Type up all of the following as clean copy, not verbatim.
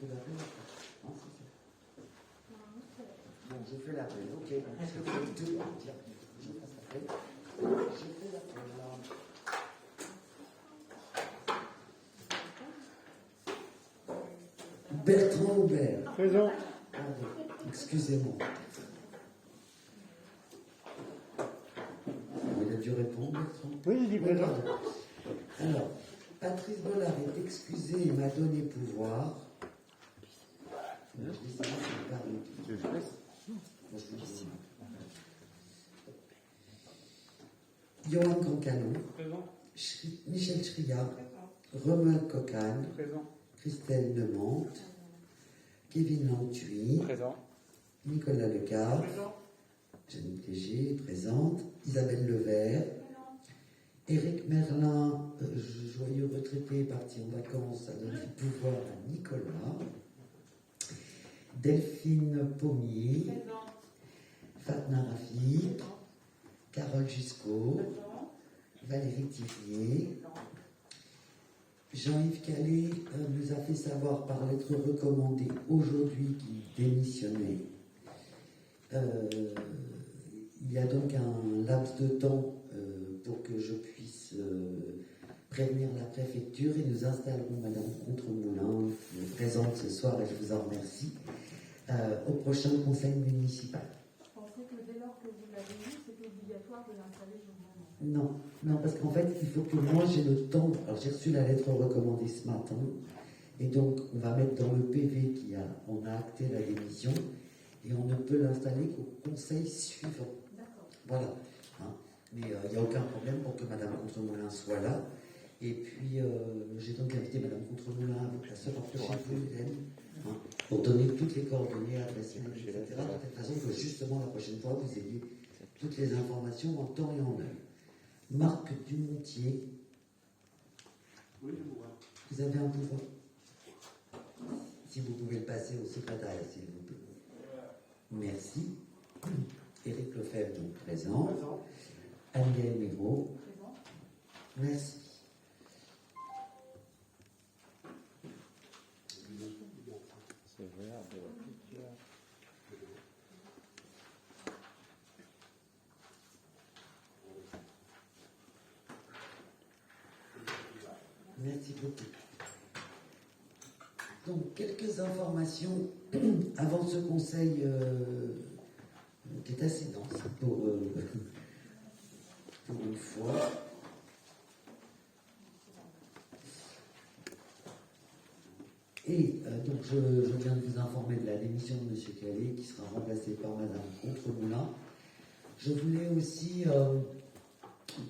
fais la paix. Non, c'est ça. Bon, je fais la paix, ok. Je fais tout. Tiens, je fasse la paix. Je fais la paix, là. Bertrand Aubert. Présent. Pardon, excusez-moi. Il a dû répondre, Bertrand. Oui, il dit présent. Alors, Patrice Bollard est excusé et m'a donné pouvoir. Je laisse parler. Je laisse. Johan Cancano. Présent. Michel Triard. Romain Cocagne. Présent. Christelle Nemante. Kevin Lantuy. Présent. Nicolas Lecard. Présent. Janine Léger, présente. Isabelle Levert. Éric Merlin, joyeux retraité, parti en vacances, a donné le pouvoir à Nicolas. Delphine Pommier. Fatna Rafik. Carole Giscot. Valérie Thirier. Jean-Yves Calais nous a fait savoir par lettre recommandée aujourd'hui qu'il démissionnait. Il y a donc un laps de temps pour que je puisse prévenir la préfecture et nous installerons Madame Contremoulin, qui est présente ce soir et je vous en remercie, au prochain conseil municipal. Je pensais que dès lors que vous l'avez eu, c'était obligatoire de l'installer journalièrement. Non, parce qu'en fait, il faut que moi j'ai le temps. Alors j'ai reçu la lettre recommandée ce matin, et donc on va mettre dans le PV on a acté la démission, et on ne peut l'installer qu'au conseil suivant. D'accord. Voilà. Hein. Mais il n'y a aucun problème pour que Madame Contremoulin soit là. Et puis j'ai donc invité Madame Contremoulin avec la sœur chez vous, Hélène, pour donner toutes les coordonnées, adresses mail, etc. De telle façon que justement la prochaine fois vous ayez toutes les informations en temps et en heure. Marc Dumontier. Oui, je vous vois. Vous avez un pouvoir. Si vous pouvez le passer au secrétariat, s'il vous plaît. Merci. Éric Lefebvre, donc présent. Anne-Gaëlle Mégro. Présent. Merci. C'est vrai, de la culture. Merci beaucoup. Donc, quelques informations avant ce conseil qui est assez dense pour une fois. Et donc, je viens de vous informer de la démission de M. Calais, qui sera remplacé par Mme Contremoulin. Je voulais aussi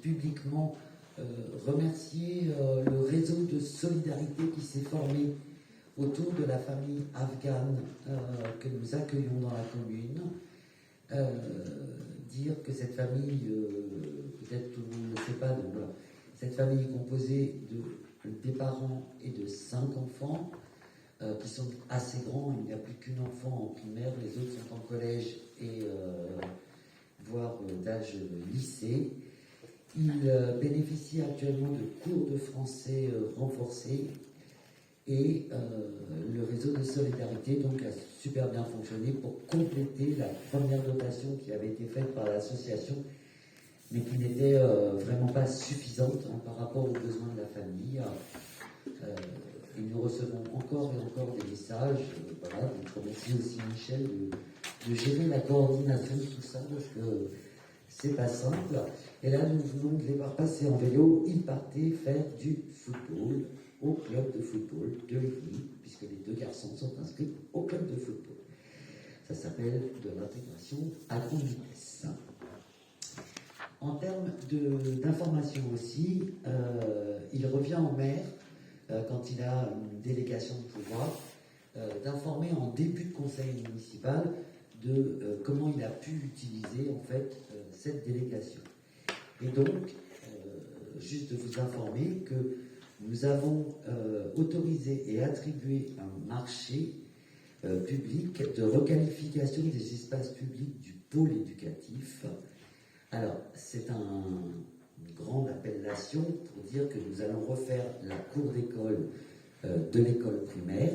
publiquement remercier le réseau de solidarité qui s'est formé autour de la famille afghane que nous accueillons dans la commune. Dire que cette famille, peut-être tout le monde ne le sait pas, donc voilà, cette famille est composée des parents et de 5 enfants qui sont assez grands. Il n'y a plus qu'une enfant en primaire, les autres sont en collège et voire d'âge lycée. Ils bénéficient actuellement de cours de français renforcés et le réseau de solidarité donc a super bien fonctionné pour compléter la première dotation qui avait été faite par l'association, mais qui n'était vraiment pas suffisante par rapport aux besoins de la famille. Et nous recevons encore et encore des messages. Voilà, donc je remercie aussi Michel de gérer la coordination de tout ça, parce que c'est pas simple. Et là, nous venons de les voir passer en vélo. Ils partaient faire du football au club de football de Lévis, puisque les 2 garçons sont inscrits au club de football. Ça s'appelle de l'intégration à grande vitesse. En termes d'information aussi, il revient au maire, quand il a une délégation de pouvoir, d'informer en début de conseil municipal de comment il a pu utiliser en fait cette délégation. Et donc, juste de vous informer que nous avons autorisé et attribué un marché public de requalification des espaces publics du pôle éducatif. Alors, c'est une grande appellation pour dire que nous allons refaire la cour d'école de l'école primaire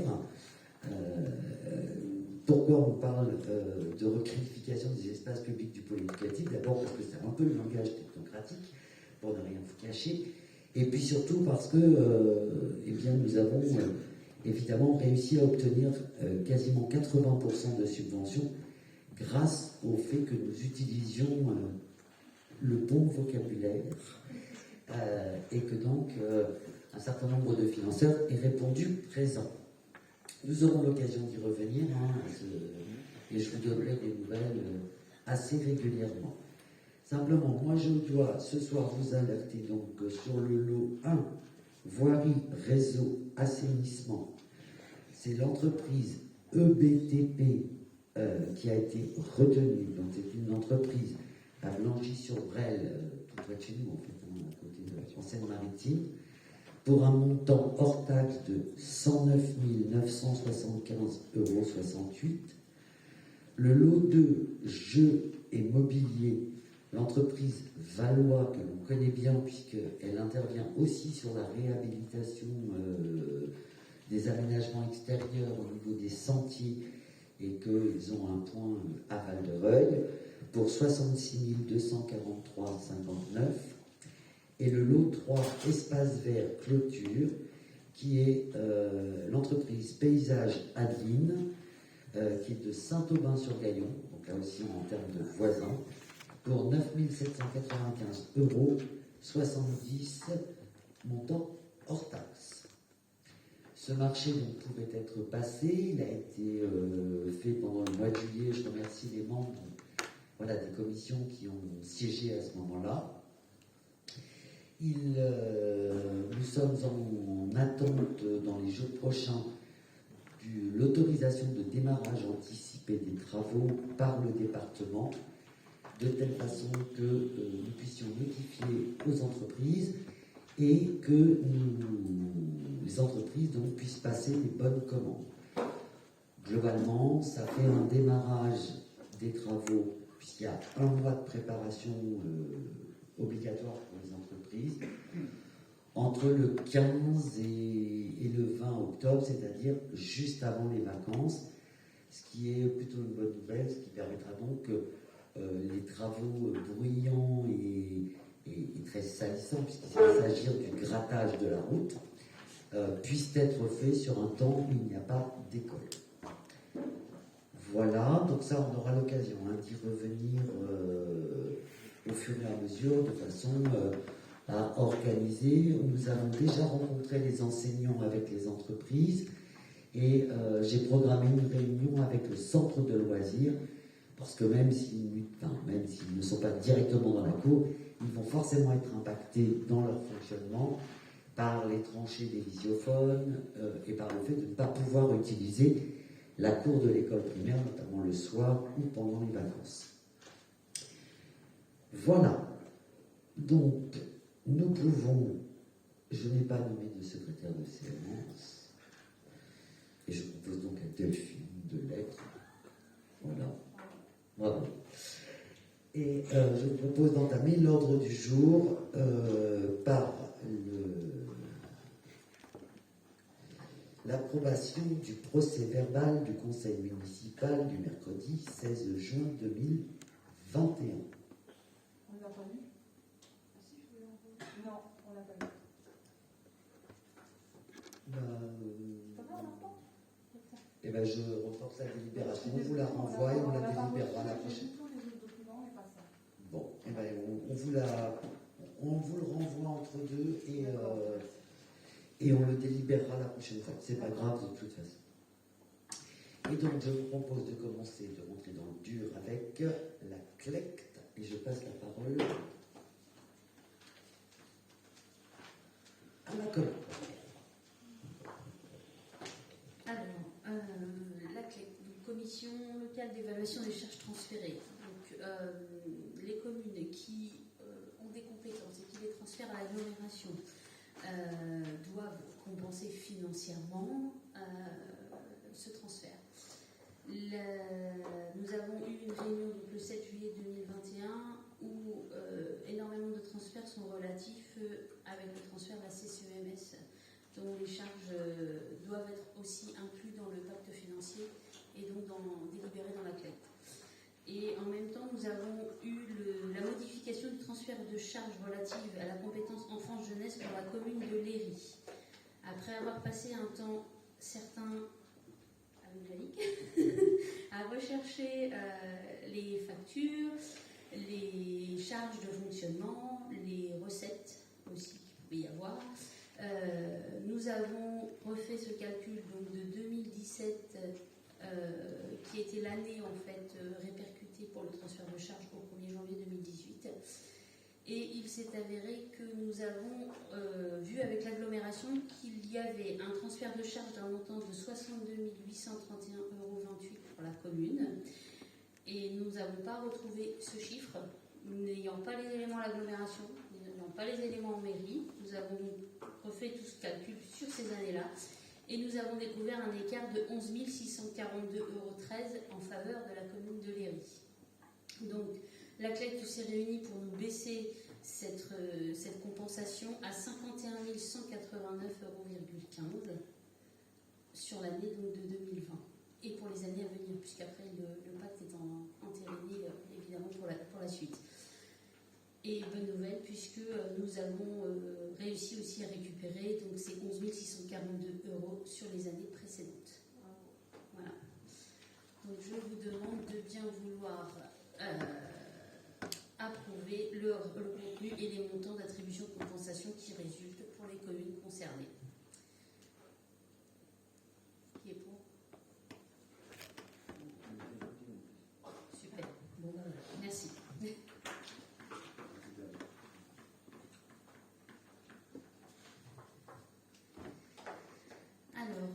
Pourquoi on parle de requalification des espaces publics du pôle éducatif? D'abord parce que c'est un peu le langage technocratique, pour ne rien vous cacher, et puis surtout parce que eh bien, nous avons évidemment réussi à obtenir quasiment 80% de subventions grâce au fait que nous utilisions le bon vocabulaire et que donc un certain nombre de financeurs aient répondu présent. Nous aurons l'occasion d'y revenir et je vous donnerai des nouvelles assez régulièrement. Simplement, moi je dois ce soir vous alerter donc sur le lot 1, voirie, réseau, assainissement. C'est l'entreprise EBTP qui a été retenue. Donc c'est une entreprise à Blangy-sur-Brel, tout près de chez nous en fait, à côté de la Seine-Maritime, pour un montant hors taxe de 109 975,68 €. Le lot 2, jeux et mobilier, l'entreprise Valois, que l'on connaît bien puisqu'elle intervient aussi sur la réhabilitation des aménagements extérieurs au niveau des sentiers et qu'ils ont un point à Val-de-Reuil pour 66 243,59 €. Et le lot 3, espace vert clôture, qui est l'entreprise Paysage Adeline, qui est de Saint-Aubin-sur-Gaillon, donc là aussi en termes de voisins, pour 9 795,70 €, montant hors taxe. Ce marché donc, pouvait être passé, il a été fait pendant le mois de juillet. Je remercie les membres des commissions qui ont siégé à ce moment-là. Nous sommes en attente dans les jours prochains de l'autorisation de démarrage anticipé des travaux par le département, de telle façon que nous puissions notifier aux entreprises et que les entreprises donc, puissent passer les bonnes commandes. Globalement, ça fait un démarrage des travaux, puisqu'il y a un mois de préparation obligatoire pour les entreprises, entre le 15 et le 20 octobre, c'est-à-dire juste avant les vacances, ce qui est plutôt une bonne nouvelle, ce qui permettra donc que les travaux bruyants et très salissants, puisqu'il va s'agir du grattage de la route, puissent être faits sur un temps où il n'y a pas d'école. Voilà, donc ça on aura l'occasion d'y revenir au fur et à mesure, de façon à organiser. Nous avons déjà rencontré les enseignants avec les entreprises et j'ai programmé une réunion avec le centre de loisirs, parce que même s'ils ne sont pas directement dans la cour, ils vont forcément être impactés dans leur fonctionnement par les tranchées des visiophones et par le fait de ne pas pouvoir utiliser la cour de l'école primaire, notamment le soir ou pendant les vacances. Voilà. Donc, nous pouvons... Je n'ai pas nommé de secrétaire de séance. Et je propose donc à Delphine de l'être. Voilà. Bravo. Et je vous propose d'entamer l'ordre du jour par l'approbation du procès verbal du conseil municipal du mercredi 16 juin 2021. On l'a pas lu? Ah si, je voulais en... Non, on l'a pas lu. C'est pas grave, on reporte. Eh bien, je reporte la délibération, on vous la renvoie et on la délibérera la prochaine. Tous les autres documents, mais pas ça. Bon, eh bien, on vous le renvoie entre deux et on le délibérera la prochaine fois. C'est pas grave de toute façon. Et donc, je vous propose de commencer, de rentrer dans le dur avec la CLECT. Et je passe la parole à ma collègue. Alors, la CLEC, Commission locale d'évaluation des charges transférées. Donc, les communes qui ont des compétences et qui les transfèrent à l'agglomération doivent compenser financièrement ce transfert. Nous avons eu une réunion donc, le 7 juillet 2021 où énormément de transferts sont relatifs avec le transfert de la CCEMS dont les charges doivent être aussi inclus dans le pacte financier et donc délibérés dans la CLEC. Et en même temps, nous avons eu la modification du transfert de charges relatives à la compétence enfance-jeunesse pour la commune de Léry. Après avoir passé un temps certain avec Laïc à rechercher les factures, les charges de fonctionnement, les recettes aussi qu'il pouvait y avoir, nous avons refait ce calcul donc de 2017 qui était l'année en fait répercutée pour le transfert de charges au 1er janvier 2018. Et il s'est avéré que nous avons vu avec l'agglomération qu'il y avait un transfert de charges d'un montant de 62 831,28 € pour la commune. Et nous n'avons pas retrouvé ce chiffre, n'ayant pas les éléments à l'agglomération, n'ayant pas les éléments en mairie. Nous avons refait tout ce calcul sur ces années-là. Et nous avons découvert un écart de 11 642,13 € en faveur de la commune de Léry. Donc, la CLEC s'est réunie pour nous baisser cette compensation à 51 189,15 € sur l'année donc, de 2020 et pour les années à venir, puisqu'après le pacte est entériné évidemment pour la suite. Et bonne nouvelle, puisque nous avons réussi aussi à récupérer donc, ces 11 642 € sur les années précédentes. Voilà. Donc je vous demande de bien vouloir approuver le contenu et les montants d'attribution de compensation qui résultent pour les communes concernées. Qui est pour? Super. Bon, voilà. Merci. Alors,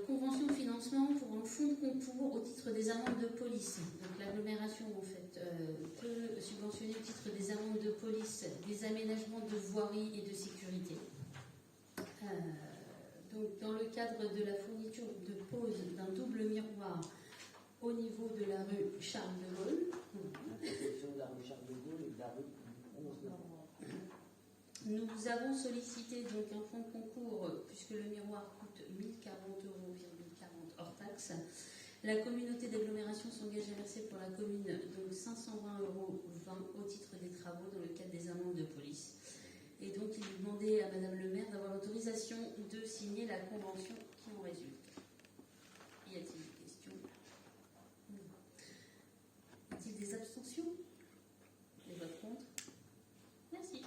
convention de financement pour un fonds de concours au titre des amendes de police. Donc l'agglomération en fait peut subventionner au titre des amendes de police des aménagements de voirie et de sécurité. Donc dans le cadre de la fourniture de pose d'un double miroir au niveau de la rue Charles de Gaulle. L'intersection de la rue Charles de Gaulle et de la rue 11 Nous avons sollicité donc un fonds de concours puisque le miroir coûte 1 040,40 € hors taxe. La communauté d'agglomération s'engage à verser pour la commune donc 520,20 € au titre des travaux dans le cadre des amendes de police. Et donc il demandait à Madame le maire d'avoir l'autorisation de signer la convention qui en résulte. Y a-t-il des questions? Y a-t-il des abstentions? Les votes contre? Merci.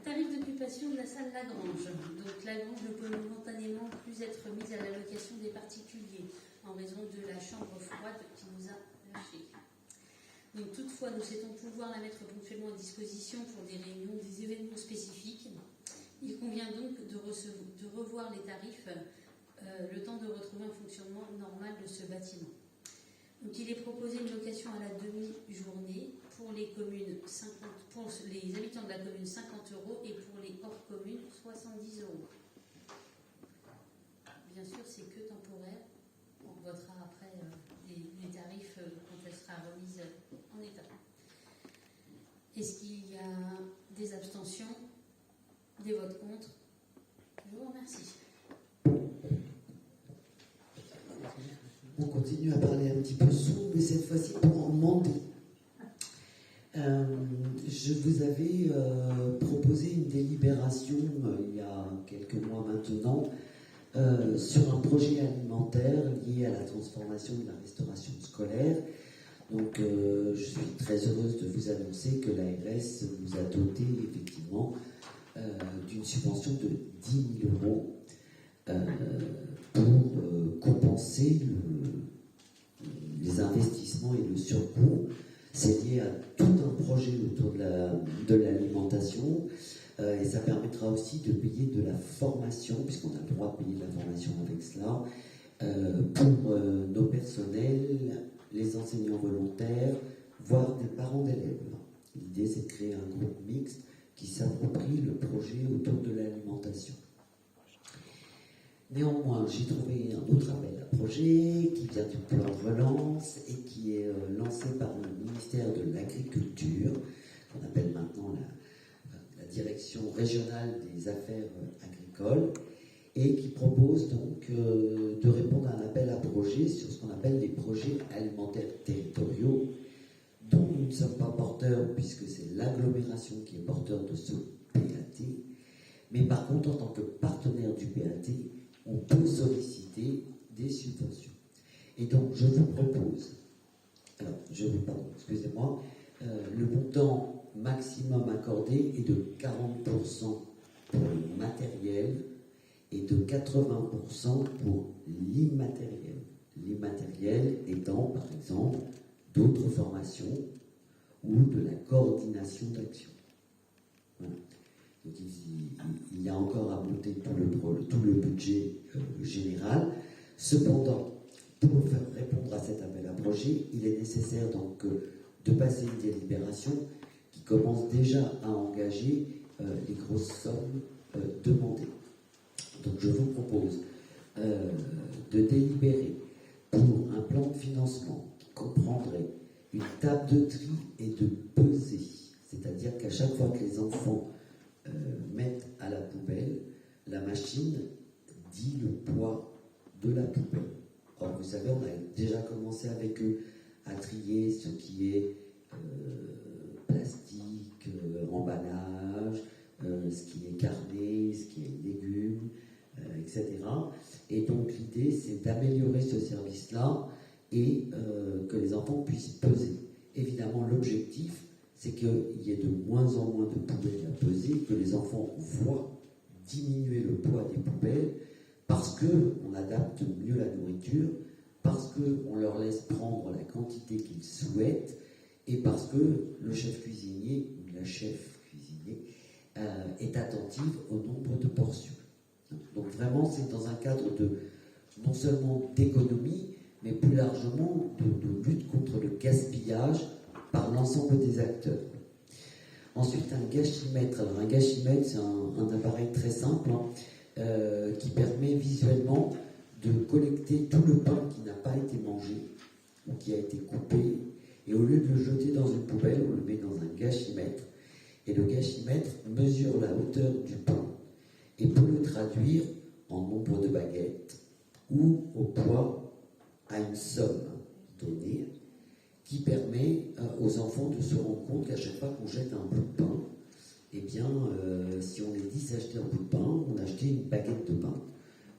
Tarif d'occupation de la salle Lagrange. Donc Lagrange ne peut momentanément plus être mise à la location des particuliers en raison de la chambre froide qui nous a lâchés. Donc toutefois, nous souhaitons pouvoir la mettre ponctuellement à disposition pour des réunions, des événements spécifiques. Il convient donc de revoir les tarifs le temps de retrouver un fonctionnement normal de ce bâtiment. Donc il est proposé une location à la demi-journée pour les communes 50, pour les habitants de la commune 50 € et pour les hors communes 70 €. Bien sûr, c'est que temporaire. On votera après les tarifs quand elle sera remise en état. Est-ce qu'il y a des abstentions, des votes contre? Je vous remercie. On continue à parler un petit peu sourd, mais cette fois-ci pour en demander. Je vous avais proposé une délibération il y a quelques mois maintenant sur un projet alimentaire lié à la transformation de la restauration scolaire. Donc je suis très heureuse de vous annoncer que l'ARS nous a doté effectivement d'une subvention de 10 000 € pour compenser les investissements et le surcoût. C'est lié à tout un projet autour de l'alimentation et ça permettra aussi de payer de la formation, puisqu'on a le droit de payer de la formation avec cela, pour nos personnels, les enseignants volontaires, voire des parents d'élèves. L'idée, c'est de créer un groupe mixte qui s'approprie le projet autour de l'alimentation. Néanmoins, j'ai trouvé un autre appel à projet qui vient du plan de relance et qui est lancé par le ministère de l'Agriculture, qu'on appelle maintenant la Direction régionale des affaires agricoles, et qui propose donc de répondre à un appel à projet sur ce qu'on appelle les projets alimentaires territoriaux, dont nous ne sommes pas porteurs puisque c'est l'agglomération qui est porteur de ce PAT. Mais par contre, en tant que partenaire du PAT, on peut solliciter des subventions. Et donc, je vous propose, excusez-moi, le montant maximum accordé est de 40% pour le matériel et de 80% pour l'immatériel. L'immatériel étant, par exemple, d'autres formations ou de la coordination d'action. Voilà. Donc, il y a encore à monter tout le budget général. Cependant, pour répondre à cet appel à projet, il est nécessaire donc de passer une délibération qui commence déjà à engager les grosses sommes demandées. Donc je vous propose de délibérer pour un plan de financement qui comprendrait une table de tri et de pesée, c'est-à-dire qu'à chaque fois que les enfants mettent à la poubelle, la machine dit le poids de la poubelle. Or, vous savez, on a déjà commencé avec eux à trier ce qui est plastique, emballage, ce qui est carnet, ce qui est légumes, etc. Et donc, l'idée, c'est d'améliorer ce service-là et que les enfants puissent peser. Évidemment, l'objectif, c'est qu'il y ait de moins en moins de poubelles à peser, que les enfants voient diminuer le poids des poubelles, parce qu'on adapte mieux la nourriture, parce qu'on leur laisse prendre la quantité qu'ils souhaitent, et parce que le chef cuisinier, ou la chef cuisinier, est attentive au nombre de portions. Donc vraiment, c'est dans un cadre de, non seulement d'économie, mais plus largement de lutte contre le gaspillage par l'ensemble des acteurs. Ensuite, un gâchimètre. Alors, un gâchimètre, c'est un appareil très simple qui permet visuellement de collecter tout le pain qui n'a pas été mangé ou qui a été coupé. Et au lieu de le jeter dans une poubelle, on le met dans un gâchimètre. Et le gâchimètre mesure la hauteur du pain et peut le traduire en nombre de baguettes ou au poids à une somme donnée, qui permet aux enfants de se rendre compte qu'à chaque fois qu'on jette un bout de pain, eh bien, si on est 10 à acheter un bout de pain, on a acheté une baguette de pain.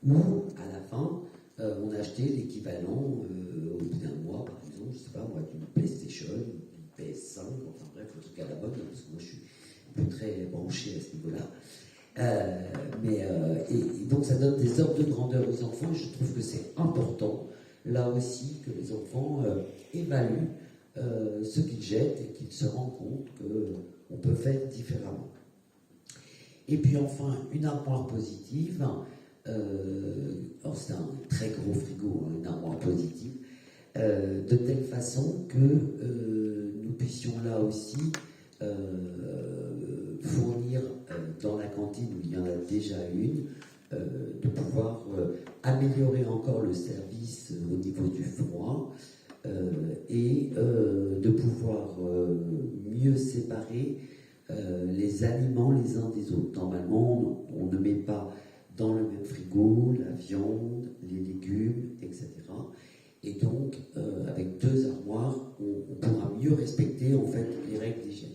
Ou, à la fin, on a acheté l'équivalent, au bout d'un mois, par exemple, je ne sais pas moi, d'une PlayStation, d'une PS5, enfin bref, le truc à la mode, parce que moi je suis plus très branché à ce niveau-là. Et donc ça donne des ordres de grandeur aux enfants, et je trouve que c'est important, là aussi, que les enfants évaluent ce qu'ils jettent et qu'ils se rendent compte qu'on peut faire différemment. Et puis enfin, une armoire positive. Alors c'est un très gros frigo, une armoire positive, de telle façon que nous puissions là aussi fournir dans la cantine où il y en a déjà une, de pouvoir améliorer encore le service au niveau du froid et de pouvoir mieux séparer les aliments les uns des autres. Normalement, on ne met pas dans le même frigo la viande, les légumes, etc. Et donc, avec 2 armoires, on pourra mieux respecter en fait les règles d'hygiène.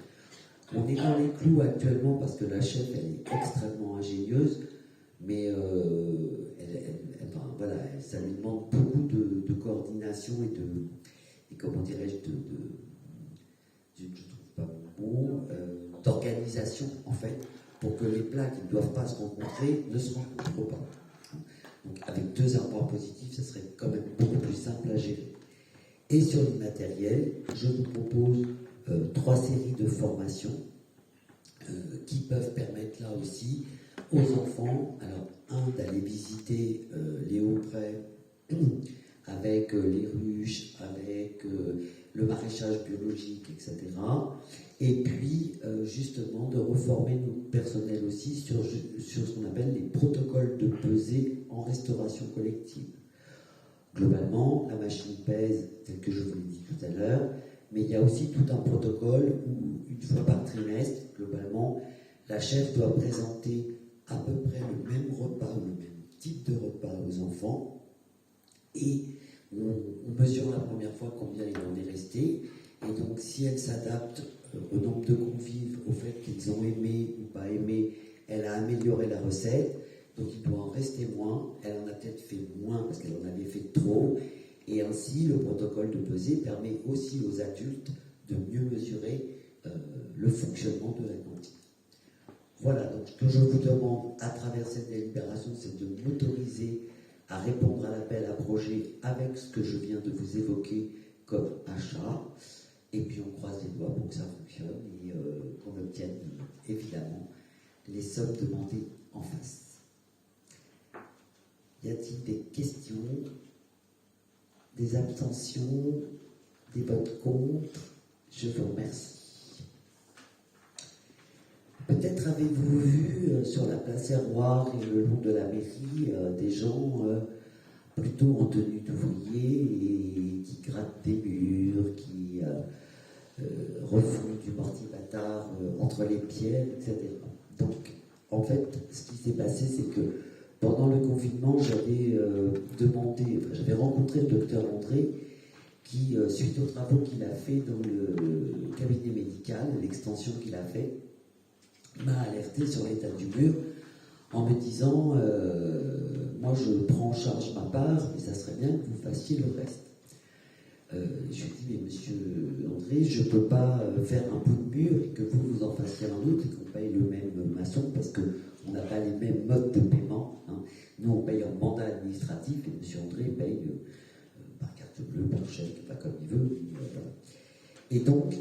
On est dans les clous actuellement parce que la chef, elle est extrêmement ingénieuse, mais voilà, ça lui demande beaucoup de coordination et comment dirais-je, je ne trouve pas mon mot, d'organisation en fait, pour que les plats qui ne doivent pas se rencontrer ne se rencontrent pas. Donc avec 2 armoires positives, ça serait quand même beaucoup plus simple à gérer. Et sur l'immatériel, je vous propose 3 séries de formations qui peuvent permettre là aussi aux enfants, alors d'aller visiter les hauts prés avec les ruches, avec le maraîchage biologique, etc. Et puis, justement, de reformer notre personnel aussi sur ce qu'on appelle les protocoles de pesée en en restauration collective. Globalement, la machine pèse, tel que je vous l'ai dit tout à l'heure, mais il y a aussi tout un protocole où, une fois par trimestre, globalement, la chef doit présenter à peu près le même repas, le même type de repas aux enfants, et on mesure la première fois combien il en est resté, et donc si elle s'adapte au nombre de convives, au fait qu'ils ont aimé ou pas aimé, elle a amélioré la recette, donc il doit en rester moins, elle en a peut-être fait moins parce qu'elle en avait fait trop, et ainsi le protocole de pesée permet aussi aux adultes de mieux mesurer le fonctionnement de la cantine. Voilà, donc ce que je vous demande à travers cette délibération, c'est de m'autoriser à répondre à l'appel à projet avec ce que je viens de vous évoquer comme achat, et puis on croise les doigts pour que ça fonctionne et qu'on obtienne évidemment les sommes demandées en face. Y a-t-il des questions, des abstentions, des votes contre? Je vous remercie. Peut-être avez-vous vu sur la place Herroir et le long de la mairie des gens plutôt en tenue d'ouvrier et qui grattent des murs, qui refont du mortier-bâtard entre les pierres, etc. Donc, en fait, ce qui s'est passé, c'est que pendant le confinement, j'avais rencontré le docteur André qui, suite aux travaux qu'il a fait dans le cabinet médical, l'extension qu'il a fait, m'a alerté sur l'état du mur en me disant moi je prends en charge ma part, mais ça serait bien que vous fassiez le reste. Je lui ai dit, mais monsieur André, je ne peux pas faire un bout de mur et que vous en fassiez un autre et qu'on paye le même maçon parce qu'on n'a pas les mêmes modes de paiement. Hein. Nous, on paye en mandat administratif et monsieur André paye par carte bleue, par chèque, pas comme il veut. Et donc,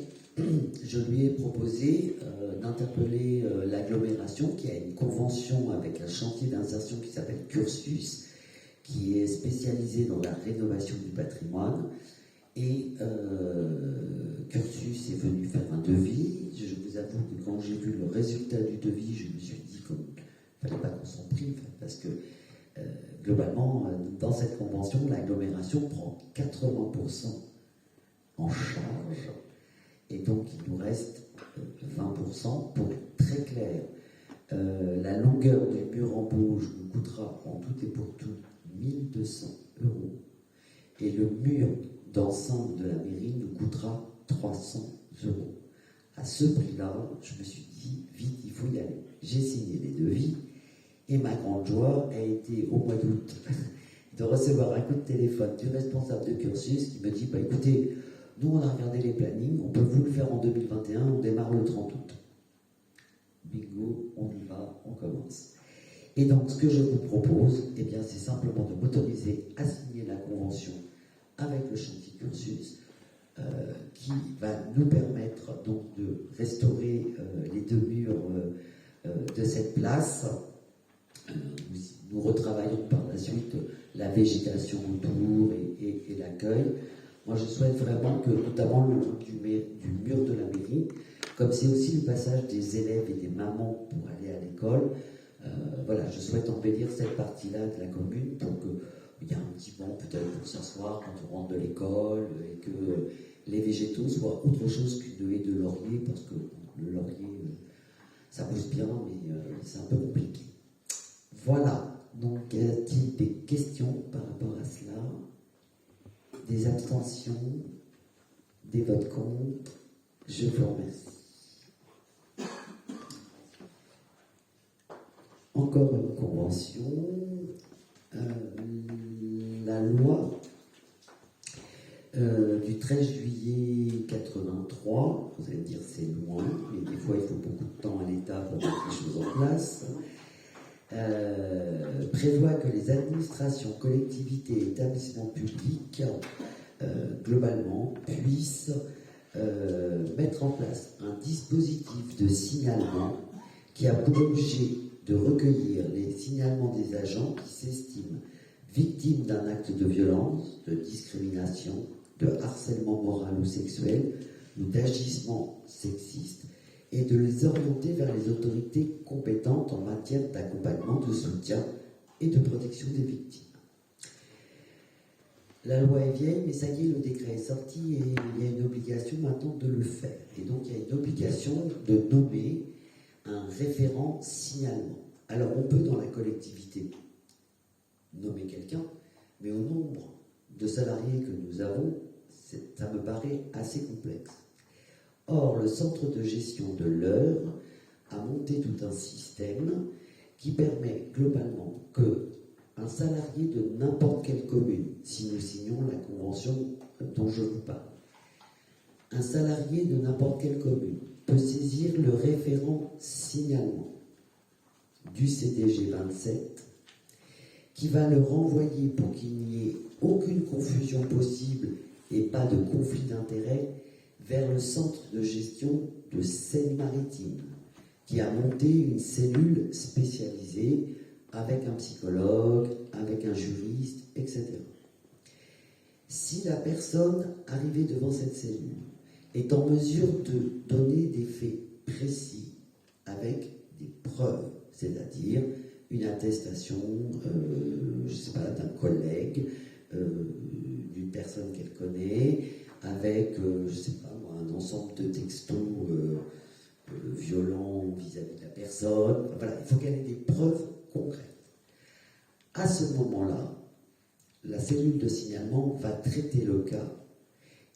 je lui ai proposé d'interpeller l'agglomération qui a une convention avec un chantier d'insertion qui s'appelle Cursus, qui est spécialisé dans la rénovation du patrimoine. Et Cursus est venu faire un devis. Je vous avoue que quand j'ai vu le résultat du devis, je me suis dit qu'il ne fallait pas qu'on s'en prive, parce que globalement, dans cette convention, l'agglomération prend 80% en charge, et donc il nous reste 20%. Pour être très clair, la longueur du mur en bauge nous coûtera en tout et pour tout 1 200 €, et le mur d'enceinte de la mairie nous coûtera 300 €. À ce prix-là, je me suis dit, vite, il faut y aller. J'ai signé les devis, et ma grande joie a été, au mois d'août, de recevoir un coup de téléphone du responsable de Cursus qui me dit, bah écoutez, nous on a regardé les plannings, on peut vous le faire en 2021, on démarre le 30 août. Bingo, on y va, on commence. Et donc, ce que je vous propose, eh bien, c'est simplement de m'autoriser à signer la convention avec le chantier Cursus, qui va nous permettre donc de restaurer les 2 murs de cette place. Nous retravaillons par la suite la végétation autour et l'accueil. Moi, je souhaite vraiment que, notamment le long du mur de la mairie, comme c'est aussi le passage des élèves et des mamans pour aller à l'école, voilà, je souhaite embellir cette partie-là de la commune pour qu'il y ait un petit banc peut-être pour s'asseoir quand on rentre de l'école et que les végétaux soient autre chose qu'une haie de laurier, parce que le laurier, ça pousse bien, mais c'est un peu compliqué. Voilà, donc y a-t-il des questions par rapport à cela? Des abstentions? Des votes contre? Je vous remercie. Encore une convention. La loi du 13 juillet 83, vous allez me dire c'est loin, mais des fois il faut beaucoup de temps à l'État pour mettre les choses en place, prévoit que les administrations, collectivités et établissements publics, globalement, puissent mettre en place un dispositif de signalement qui a pour objet de recueillir les signalements des agents qui s'estiment victimes d'un acte de violence, de discrimination, de harcèlement moral ou sexuel, ou d'agissement sexiste, et de les orienter vers les autorités compétentes en matière d'accompagnement, de soutien et de protection des victimes. La loi est vieille, mais ça y est, le décret est sorti et il y a une obligation maintenant de le faire. Et donc il y a une obligation de nommer un référent signalement. Alors on peut dans la collectivité nommer quelqu'un, mais au nombre de salariés que nous avons, ça me paraît assez complexe. Or, le centre de gestion de l'Eure a monté tout un système qui permet globalement que un salarié de n'importe quelle commune, si nous signons la convention dont je vous parle, un salarié de n'importe quelle commune peut saisir le référent signalement du CDG 27 qui va le renvoyer pour qu'il n'y ait aucune confusion possible et pas de conflit d'intérêts vers le centre de gestion de Seine-Maritime qui a monté une cellule spécialisée avec un psychologue, avec un juriste, etc. Si la personne arrivée devant cette cellule est en mesure de donner des faits précis avec des preuves, c'est-à-dire une attestation, je ne sais pas, d'un collègue, d'une personne qu'elle connaît, avec, je ne sais pas moi, un ensemble de textos violents vis-à-vis de la personne. Voilà, il faut qu'elle ait des preuves concrètes. À ce moment-là, la cellule de signalement va traiter le cas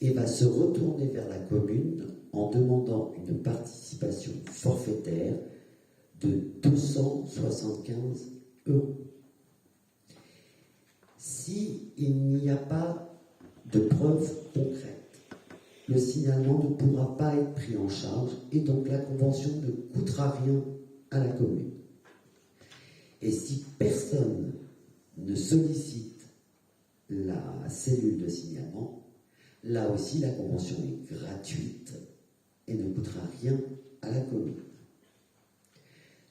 et va se retourner vers la commune en demandant une participation forfaitaire de 275 €. S'il n'y a pas de preuves concrètes, le signalement ne pourra pas être pris en charge et donc la convention ne coûtera rien à la commune. Et si personne ne sollicite la cellule de signalement, là aussi la convention est gratuite et ne coûtera rien à la commune.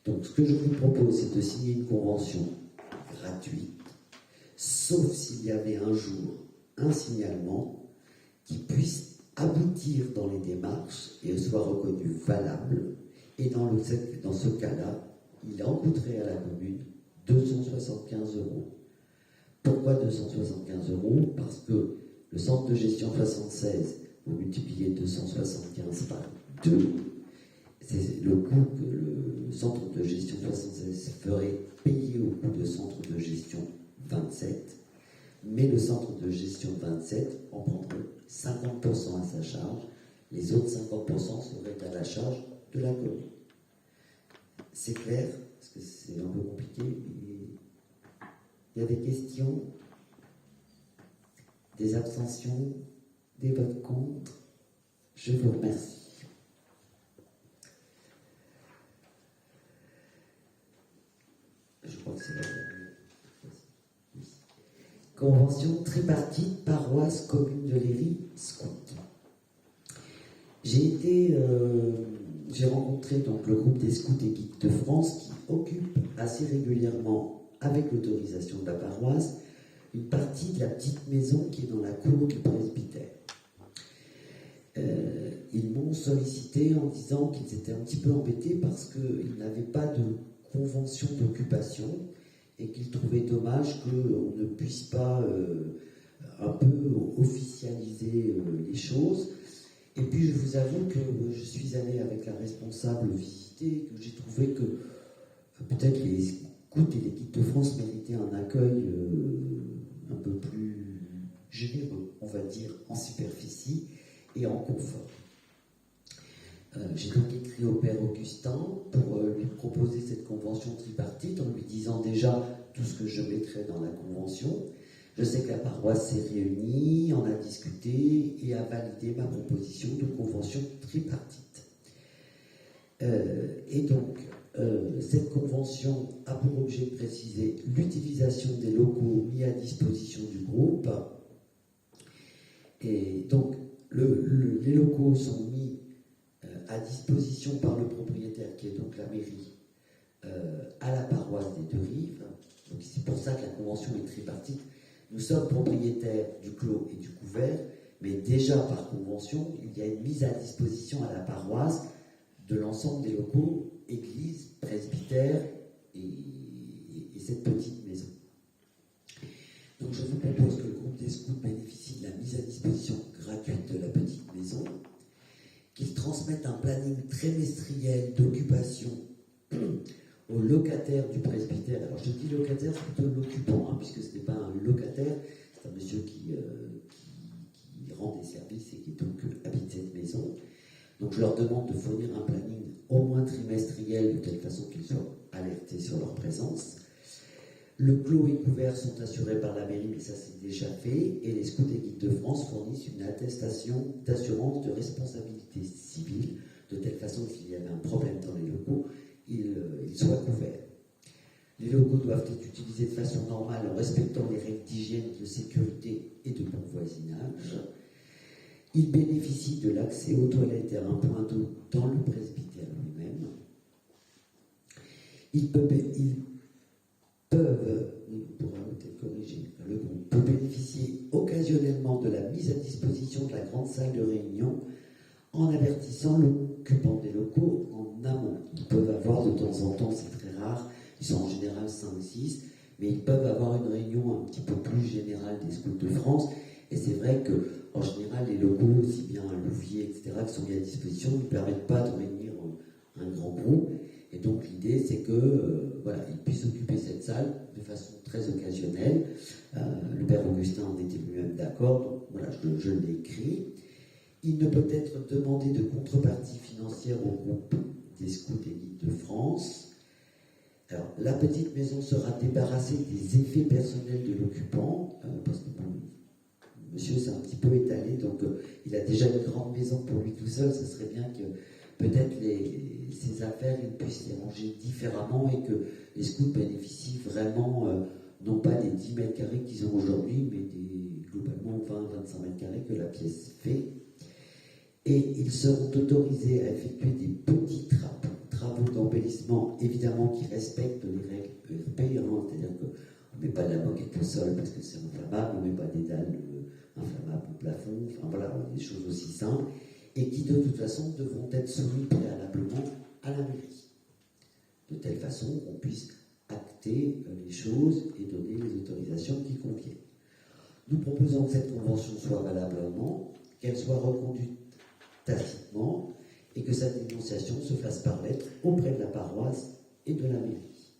Donc ce que je vous propose, c'est de signer une convention gratuite, sauf s'il y avait un jour un signalement qui puisse aboutir dans les démarches et soit reconnu valable. Et dans ce cas-là, il en coûterait à la commune 275 €. Pourquoi 275 €? Parce que le centre de gestion 76, vous multipliez 275 par 2, c'est le coût que le centre de gestion 76 ferait payer au coût de centre de gestion 27, mais le centre de gestion 27 en prendrait 50% à sa charge, les autres 50% seraient à la charge de la commune. C'est clair, parce que c'est un peu compliqué, mais il y a des questions, des abstentions, des votes contre. Je vous remercie. Je crois que c'est la dernière. Oui. Convention tripartite, paroisse, commune de Léry, scout. J'ai rencontré donc le groupe des scouts et guides de France qui occupe assez régulièrement, avec l'autorisation de la paroisse, une partie de la petite maison qui est dans la cour du presbytère. Ils m'ont sollicité en disant qu'ils étaient un petit peu embêtés parce qu'ils n'avaient pas de convention d'occupation et qu'ils trouvaient dommage qu'on ne puisse pas un peu officialiser les choses. Et puis je vous avoue que je suis allé avec la responsable visiter, que j'ai trouvé que peut-être les scouts et les guides de France méritaient un accueil un peu plus généreux, on va dire, en superficie et en confort. J'ai donc écrit au père Augustin pour lui proposer cette convention tripartite en lui disant déjà tout ce que je mettrais dans la convention. Je sais que la paroisse s'est réunie, en a discuté et a validé ma proposition de convention tripartite. Et donc, cette convention a pour objet de préciser l'utilisation des locaux mis à disposition du groupe. Et donc, les locaux sont mis à disposition par le propriétaire, qui est donc la mairie, à la paroisse des Deux-Rives. Donc c'est pour ça que la convention est tripartite. Nous sommes propriétaires du clos et du couvert, mais déjà par convention, il y a une mise à disposition à la paroisse de l'ensemble des locaux, église, presbytère et cette petite maison. Donc je vous propose que le groupe des scouts bénéficie de la mise à disposition gratuite de la petite maison, qu'ils transmettent un planning trimestriel d'occupation aux locataires du presbytère. Alors je dis locataire, c'est plutôt l'occupant, hein, puisque ce n'est pas un locataire, c'est un monsieur qui rend des services et qui donc habite cette maison. Donc je leur demande de fournir un planning au moins trimestriel, de telle façon qu'ils soient alertés sur leur présence. Le clos et couvert sont assurés par la mairie, mais ça c'est déjà fait, et les scouts et guides de France fournissent une attestation d'assurance de responsabilité civile, de telle façon que s'il y avait un problème dans les locaux, ils soient couverts. Les locaux doivent être utilisés de façon normale en respectant les règles d'hygiène, de sécurité et de bon voisinage. Ils bénéficient de l'accès aux toilettes et à un point d'eau dans le presbytère lui-même. Ils peuvent, on pourra peut-être corriger, le groupe peut bénéficier occasionnellement de la mise à disposition de la grande salle de réunion en avertissant l'occupant des locaux en amont. Ils peuvent avoir de temps en temps, c'est très rare, ils sont en général 5-6, mais ils peuvent avoir une réunion un petit peu plus générale des scouts de France. Et c'est vrai qu'en général, les locaux, aussi bien Louviers, etc., qui sont mis à disposition, ne permettent pas de réunir un grand groupe. Et donc l'idée, c'est que ils puissent occuper cette salle de façon très occasionnelle. Le père Augustin en était lui-même d'accord, donc voilà, je l'ai écrit. Il ne peut être demandé de contrepartie financière au groupe des scouts et guides de France. Alors, la petite maison sera débarrassée des effets personnels de l'occupant, parce que monsieur s'est un petit peu étalé, donc il a déjà une grande maison pour lui tout seul. Ce serait bien que peut-être ses affaires, il puisse les ranger différemment et que les scouts bénéficient vraiment, non pas des 10 mètres carrés qu'ils ont aujourd'hui, mais globalement 20-25 mètres carrés que la pièce fait. Et ils seront autorisés à effectuer des petits travaux d'embellissement, évidemment qui respectent les règles ERP, hein, c'est-à-dire qu'on ne met pas de la moquette au sol parce que c'est inflammable, on ne met pas des dalles inflammables au plafond, enfin voilà, des choses aussi simples, et qui de toute façon devront être soumis préalablement à la mairie, de telle façon qu'on puisse acter les choses et donner les autorisations qui conviennent. Nous proposons que cette convention soit valable un an, qu'elle soit reconduite tacitement et que sa dénonciation se fasse par lettre auprès de la paroisse et de la mairie.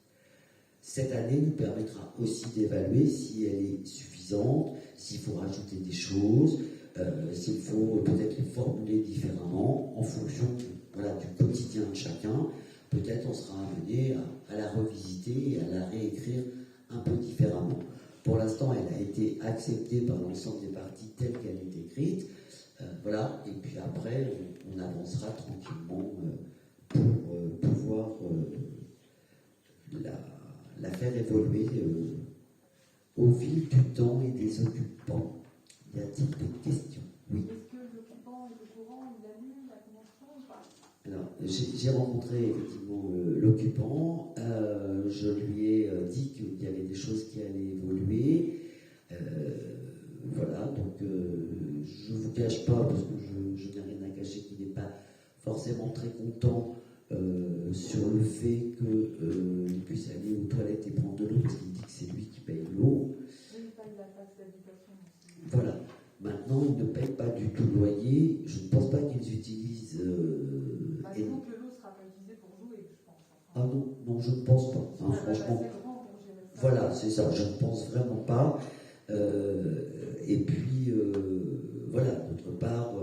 Cette année nous permettra aussi d'évaluer si elle est suffisante, s'il faut rajouter des choses, s'il faut peut-être les formuler différemment en fonction du quotidien de chacun. Peut-être on sera amené à la revisiter et à la réécrire un peu différemment. Pour l'instant, elle a été acceptée par l'ensemble des parties telle qu'elle est écrite. Et puis après, on avancera tranquillement pour pouvoir la faire évoluer au fil du temps et des occupants. Y a-t-il des questions? Oui. Est-ce que l'occupant est au courant, il annule la convention ou pas? Alors, j'ai rencontré effectivement l'occupant. Je lui ai dit qu'il y avait des choses qui allaient évoluer. Donc je ne vous cache pas, parce que je n'ai rien à cacher, qu'il n'est pas forcément très content sur le fait qu'il puisse aller aux toilettes et prendre de l'eau, parce qu'il dit que c'est lui qui paye l'eau. Oui, il paye la taxe d'habitation aussi. Voilà. Maintenant, ils ne payent pas du tout le loyer. Je ne pense pas qu'ils utilisent... Sinon que l'eau sera pas utilisée pour jouer, je pense. Ah non, je ne pense pas. Hein, franchement. C'est grand pour gérer ça. Voilà, c'est ça. Je ne pense vraiment pas. Et puis, d'autre part,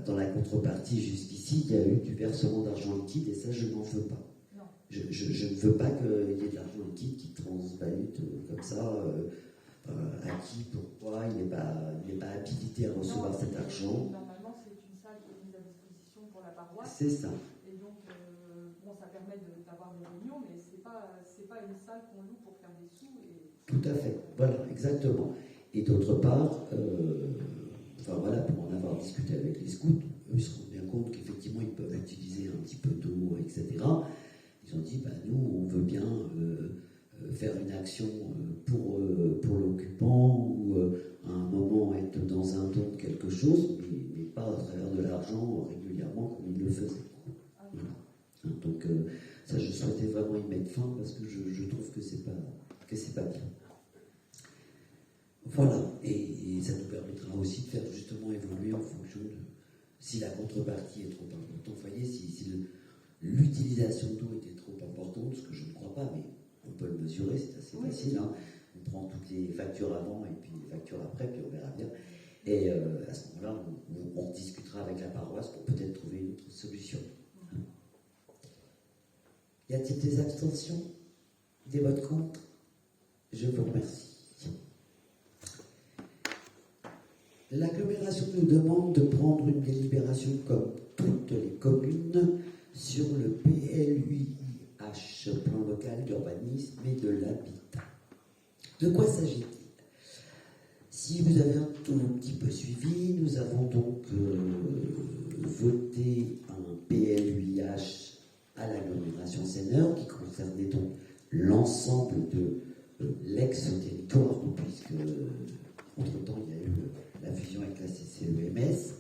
dans la contrepartie jusqu'ici, il y a eu du versement d'argent liquide et ça, je n'en veux pas. Non. Je ne veux pas qu'il y ait de l'argent liquide qui transvalute comme ça. À qui, pourquoi, il n'est pas habilité à recevoir cet argent. Normalement, c'est une salle qui est mise à disposition pour la paroisse. C'est ça. Et donc, ça permet d'avoir des réunions, mais c'est pas une salle qu'on loue pour faire des sous. Tout à fait, voilà, exactement. Et d'autre part, pour en avoir discuté avec les scouts, eux ils se rendent bien compte qu'effectivement ils peuvent utiliser un petit peu d'eau, etc. Ils ont dit, nous on veut bien faire une action pour l'occupant ou à un moment être dans un don de quelque chose, mais pas à travers de l'argent régulièrement comme ils le faisaient. Voilà. Donc ça, je souhaitais vraiment y mettre fin parce que je trouve que c'est pas bien. Voilà, et ça nous permettra aussi de faire justement évoluer en fonction de si la contrepartie est trop importante. Vous voyez, si l'utilisation d'eau était trop importante, ce que je ne crois pas, mais on peut le mesurer, c'est assez facile. Hein. On prend toutes les factures avant et puis les factures après, puis on verra bien. Et à ce moment-là, on discutera avec la paroisse pour peut-être trouver une autre solution. Y a-t-il des abstentions? Des votes contre? Je vous remercie. L'agglomération nous demande de prendre une délibération comme toutes les communes sur le PLUIH, plan local d'urbanisme et de l'habitat. De quoi s'agit-il? Si vous avez un tout petit peu suivi, nous avons donc voté un PLUIH à l'agglomération Seigneur qui concernait donc l'ensemble de l'ex-territoire, puisque entre-temps il y a eu la fusion avec la CCEMS.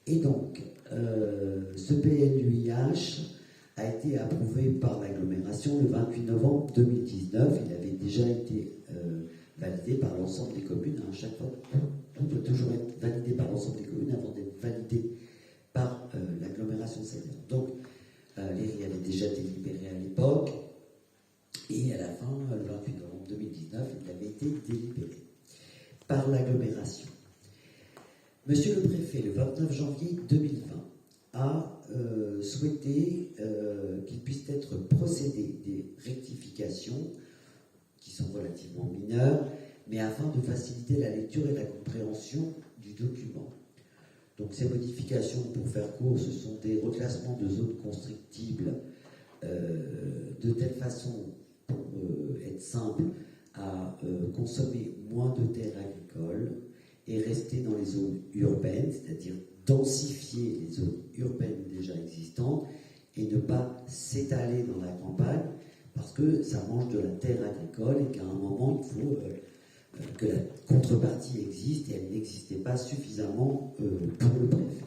Et donc, ce PLUIH a été approuvé par l'agglomération le 28 novembre 2019. Il avait déjà été validé par l'ensemble des communes. À chaque fois, on doit toujours être validé par l'ensemble des communes avant d'être validé par l'agglomération Seigneur. Donc, l'ERI avait déjà délibéré à l'époque, et à la fin, le 28 novembre 2019, il avait été délibéré par l'agglomération. Monsieur le préfet, le 29 janvier 2020, a souhaité qu'il puisse être procédé des rectifications qui sont relativement mineures, mais afin de faciliter la lecture et la compréhension du document. Donc ces modifications, pour faire court, ce sont des reclassements de zones constructibles de telle façon, pour être simple, à consommer moins de terres agricoles et rester dans les zones urbaines, c'est-à-dire densifier les zones urbaines déjà existantes et ne pas s'étaler dans la campagne parce que ça mange de la terre agricole et qu'à un moment il faut que la contrepartie existe et elle n'existait pas suffisamment pour le préfet.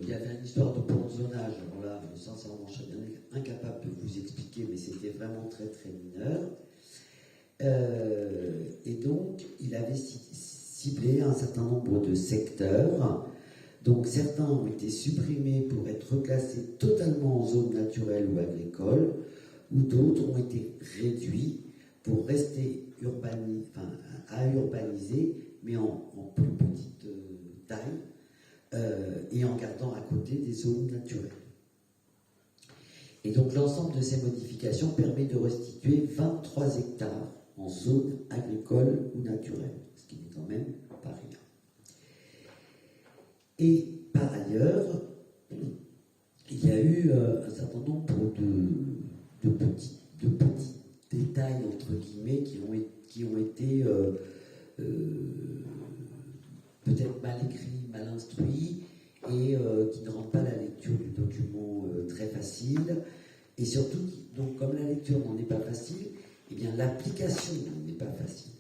Il y avait une histoire de plan de zonage, alors là, sincèrement, je serais bien incapable de vous expliquer, mais c'était vraiment très très mineur. Et donc, il avait ciblé un certain nombre de secteurs. Donc, certains ont été supprimés pour être reclassés totalement en zone naturelle ou agricole, ou d'autres ont été réduits pour rester à urbaniser, mais en plus petite taille, et en gardant à côté des zones naturelles. Et donc, l'ensemble de ces modifications permet de restituer 23 hectares en zone agricole ou naturelle, ce qui n'est quand même pas rien. Et par ailleurs, il y a eu un certain nombre de petits détails, entre guillemets, qui ont été peut-être mal écrits, mal instruits, et qui ne rendent pas la lecture du document très facile. Et surtout, donc, comme la lecture n'en est pas facile, eh bien, l'application n'est pas facile.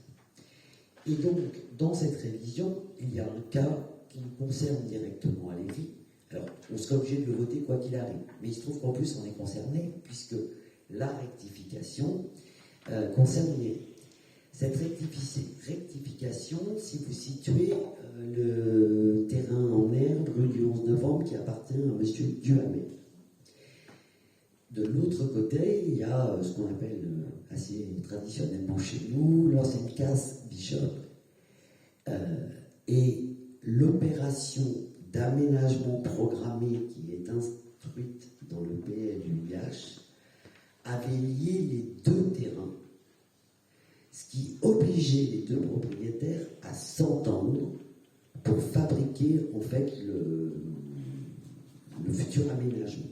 Et donc, dans cette révision, il y a un cas qui nous concerne directement à l'ERI. Alors, on sera obligé de le voter quoi qu'il arrive. Mais il se trouve qu'en plus, on est concerné, puisque la rectification concerne l'ERI. Cette rectification, si vous situez le terrain en herbe, rue du 11 novembre, qui appartient à M. Duhamel. De l'autre côté, il y a ce qu'on appelle assez traditionnellement chez nous l'ancienne casse Bishop. Et l'opération d'aménagement programmé qui est instruite dans le PLUIH avait lié les deux terrains, ce qui obligeait les deux propriétaires à s'entendre pour fabriquer en fait le futur aménagement.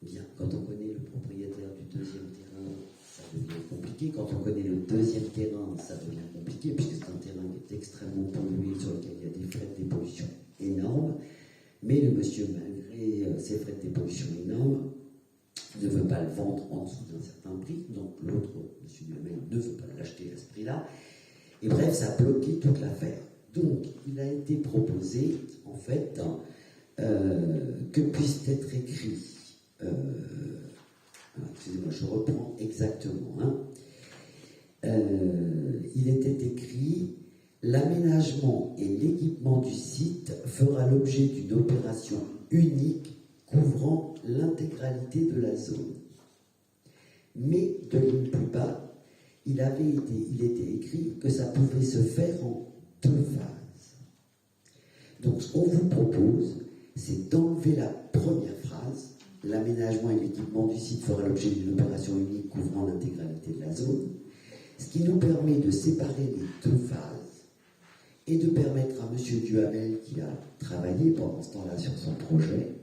Bien, quand on connaît le propriétaire du deuxième terrain, ça devient compliqué. Quand on connaît le deuxième terrain, ça devient compliqué, puisque c'est un terrain qui est extrêmement pollué, sur lequel il y a des frais de dépollution énormes. Mais le monsieur, malgré ces frais de dépollution énormes, ne veut pas le vendre en dessous d'un certain prix. Donc l'autre, monsieur Duhamel, ne veut pas l'acheter à ce prix-là. Et bref, ça a bloqué toute l'affaire. Donc, il a été proposé, en fait, que puisse être écrit, excusez-moi, je reprends exactement, il était écrit: l'aménagement et l'équipement du site fera l'objet d'une opération unique couvrant l'intégralité de la zone. Mais de ligne plus bas, il était écrit que ça pouvait se faire en 2 phases. Donc ce qu'on vous propose, c'est d'enlever la première phrase: l'aménagement et l'équipement du site fera l'objet d'une opération unique couvrant l'intégralité de la zone, ce qui nous permet de séparer les 2 phases et de permettre à M. Duhamel, qui a travaillé pendant ce temps-là sur son projet,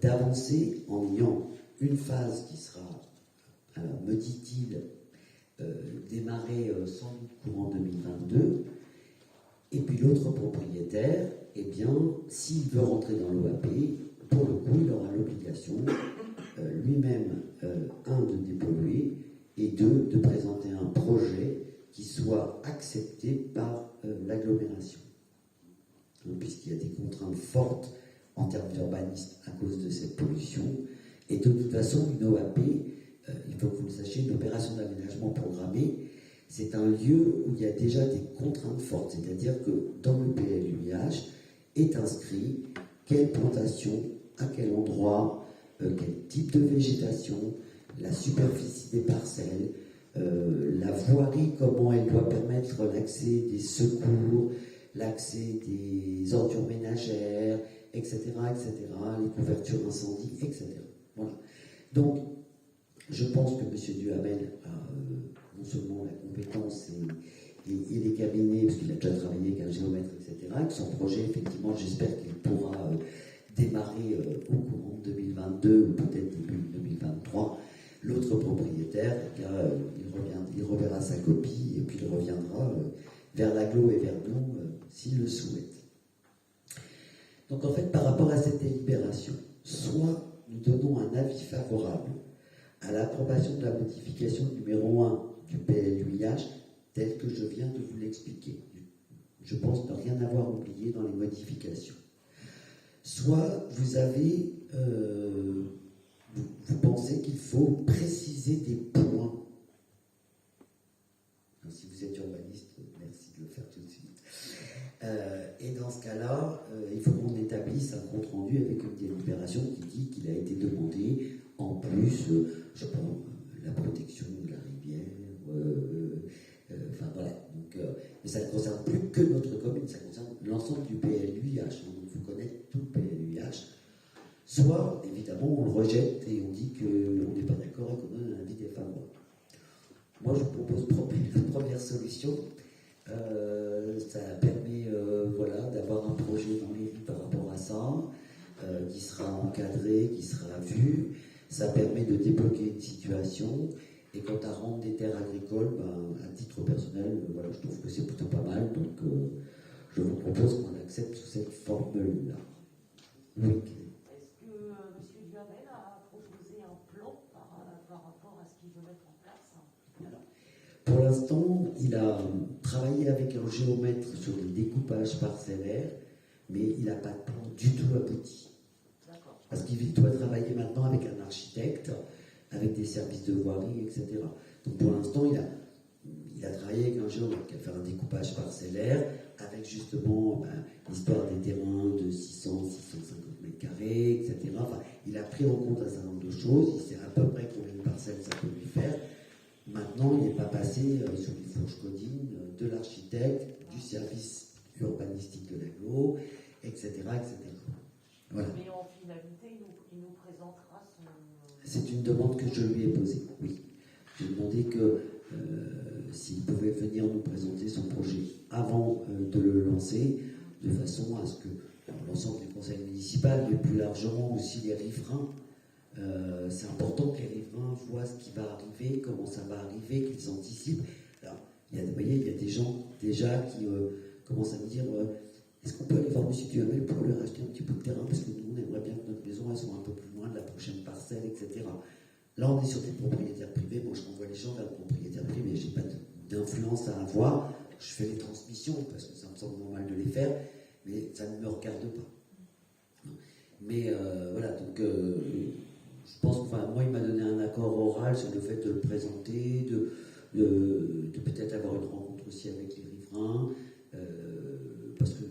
d'avancer en ayant une phase qui sera, me dit-il, démarrée sans doute courant 2022, et puis l'autre propriétaire, eh bien, s'il veut rentrer dans l'OAP, pour le coup, il aura l'obligation lui-même, de dépolluer, et de présenter un projet qui soit accepté par l'agglomération. Puisqu'il y a des contraintes fortes en termes d'urbanisme à cause de cette pollution. Et de toute façon, une OAP, il faut que vous le sachiez, une opération d'aménagement programmée, c'est un lieu où il y a déjà des contraintes fortes. C'est-à-dire que dans le PLUIH est inscrit quelle plantation, à quel endroit, quel type de végétation, la superficie des parcelles, la voirie, comment elle doit permettre l'accès des secours, l'accès des ordures ménagères, etc., les couvertures incendie, etc. Voilà. Donc, je pense que M. Duhamel a non seulement la compétence et les cabinets, parce qu'il a déjà travaillé avec un géomètre, etc., que son projet, effectivement, j'espère qu'il pourra démarrer au courant de 2022 ou peut-être début 2023. L'autre propriétaire, il reverra sa copie et puis il reviendra vers l'agglo et vers nous s'il le souhaite. Donc en fait, par rapport à cette délibération, soit nous donnons un avis favorable à l'approbation de la modification numéro 1 du PLUIH tel que je viens de vous l'expliquer. Je pense ne rien avoir oublié dans les modifications. Soit vous avez... vous pensez qu'il faut préciser des points. Si vous êtes urbaniste, merci de le faire tout de suite. Et dans ce cas-là, il faut qu'on établisse un compte-rendu avec une délibération qui dit qu'il a été demandé, en plus, je pense, la protection de la rivière, enfin voilà. Donc, mais ça ne concerne plus que notre commune, ça concerne l'ensemble du PLUIH. Donc, il faut connaître tout le PLUIH. Soit, évidemment, on le rejette et on dit qu'on n'est pas d'accord et qu'on donne un avis défavorable. Moi, je vous propose la première solution. Ça permet d'avoir un projet dans les rues par rapport à ça, qui sera encadré, qui sera vu. Ça permet de débloquer une situation. Et quant à rendre des terres agricoles, à titre personnel, je trouve que c'est plutôt pas mal. Donc, je vous propose qu'on l'accepte sous cette formule-là. Oui. Pour l'instant, il a travaillé avec un géomètre sur les découpages parcellaires, mais il n'a pas de plan du tout abouti. Parce qu'il doit travailler maintenant avec un architecte, avec des services de voirie, etc. Donc pour l'instant, il a travaillé avec un géomètre qui a fait un découpage parcellaire, avec justement l'histoire des terrains de 600, 650 mètres carrés, etc. Enfin, il a pris en compte un certain nombre de choses, il sait à peu près combien de parcelles ça peut lui faire. Maintenant, il n'est pas passé sur les fourches codines de l'architecte, du service urbanistique de l'agglo, etc., etc. Voilà. Mais en finalité, il nous présentera son... C'est une demande que je lui ai posée, oui. J'ai demandé que s'il pouvait venir nous présenter son projet avant de le lancer, de façon à ce que l'ensemble du conseil municipal, mais plus largement aussi les riverains, c'est important que les riverains voient ce qui va arriver, comment ça va arriver, qu'ils anticipent. Alors, vous voyez, il y a des gens déjà qui commencent à me dire est-ce qu'on peut aller voir M. Duhamel pour lui racheter un petit bout de terrain parce que nous, on aimerait bien que notre maison elle soit un peu plus loin de la prochaine parcelle, etc. Là, on est sur des propriétaires privés. Moi, je renvoie les gens vers le propriétaire privé. Je n'ai pas d'influence à avoir. Je fais les transmissions parce que ça me semble normal de les faire, mais ça ne me regarde pas. Mais voilà, donc je pense, enfin, moi, il m'a donné un accord oral sur le fait de le présenter, de peut-être avoir une rencontre aussi avec les riverains, parce que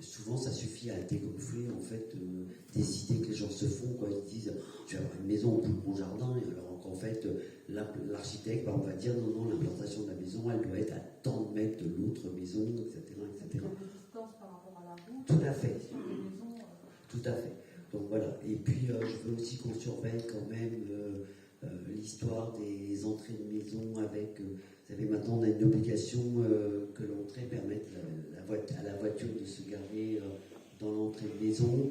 souvent, ça suffit à dégonfler, en fait, des idées que les gens se font, quoi. Ils disent, je vais avoir une maison au bout de mon jardin, et alors qu'en fait, l'architecte, on va dire, non, l'implantation de la maison, elle doit être à tant de mètres de l'autre maison, etc., etc. Il y a des distances par rapport à la route. Tout à fait. Sur les maisons, Tout à fait. Donc voilà. Et puis, je veux aussi qu'on surveille quand même l'histoire des entrées de maison avec. Vous savez, maintenant, on a une obligation que l'entrée permette à la voiture de se garer dans l'entrée de maison.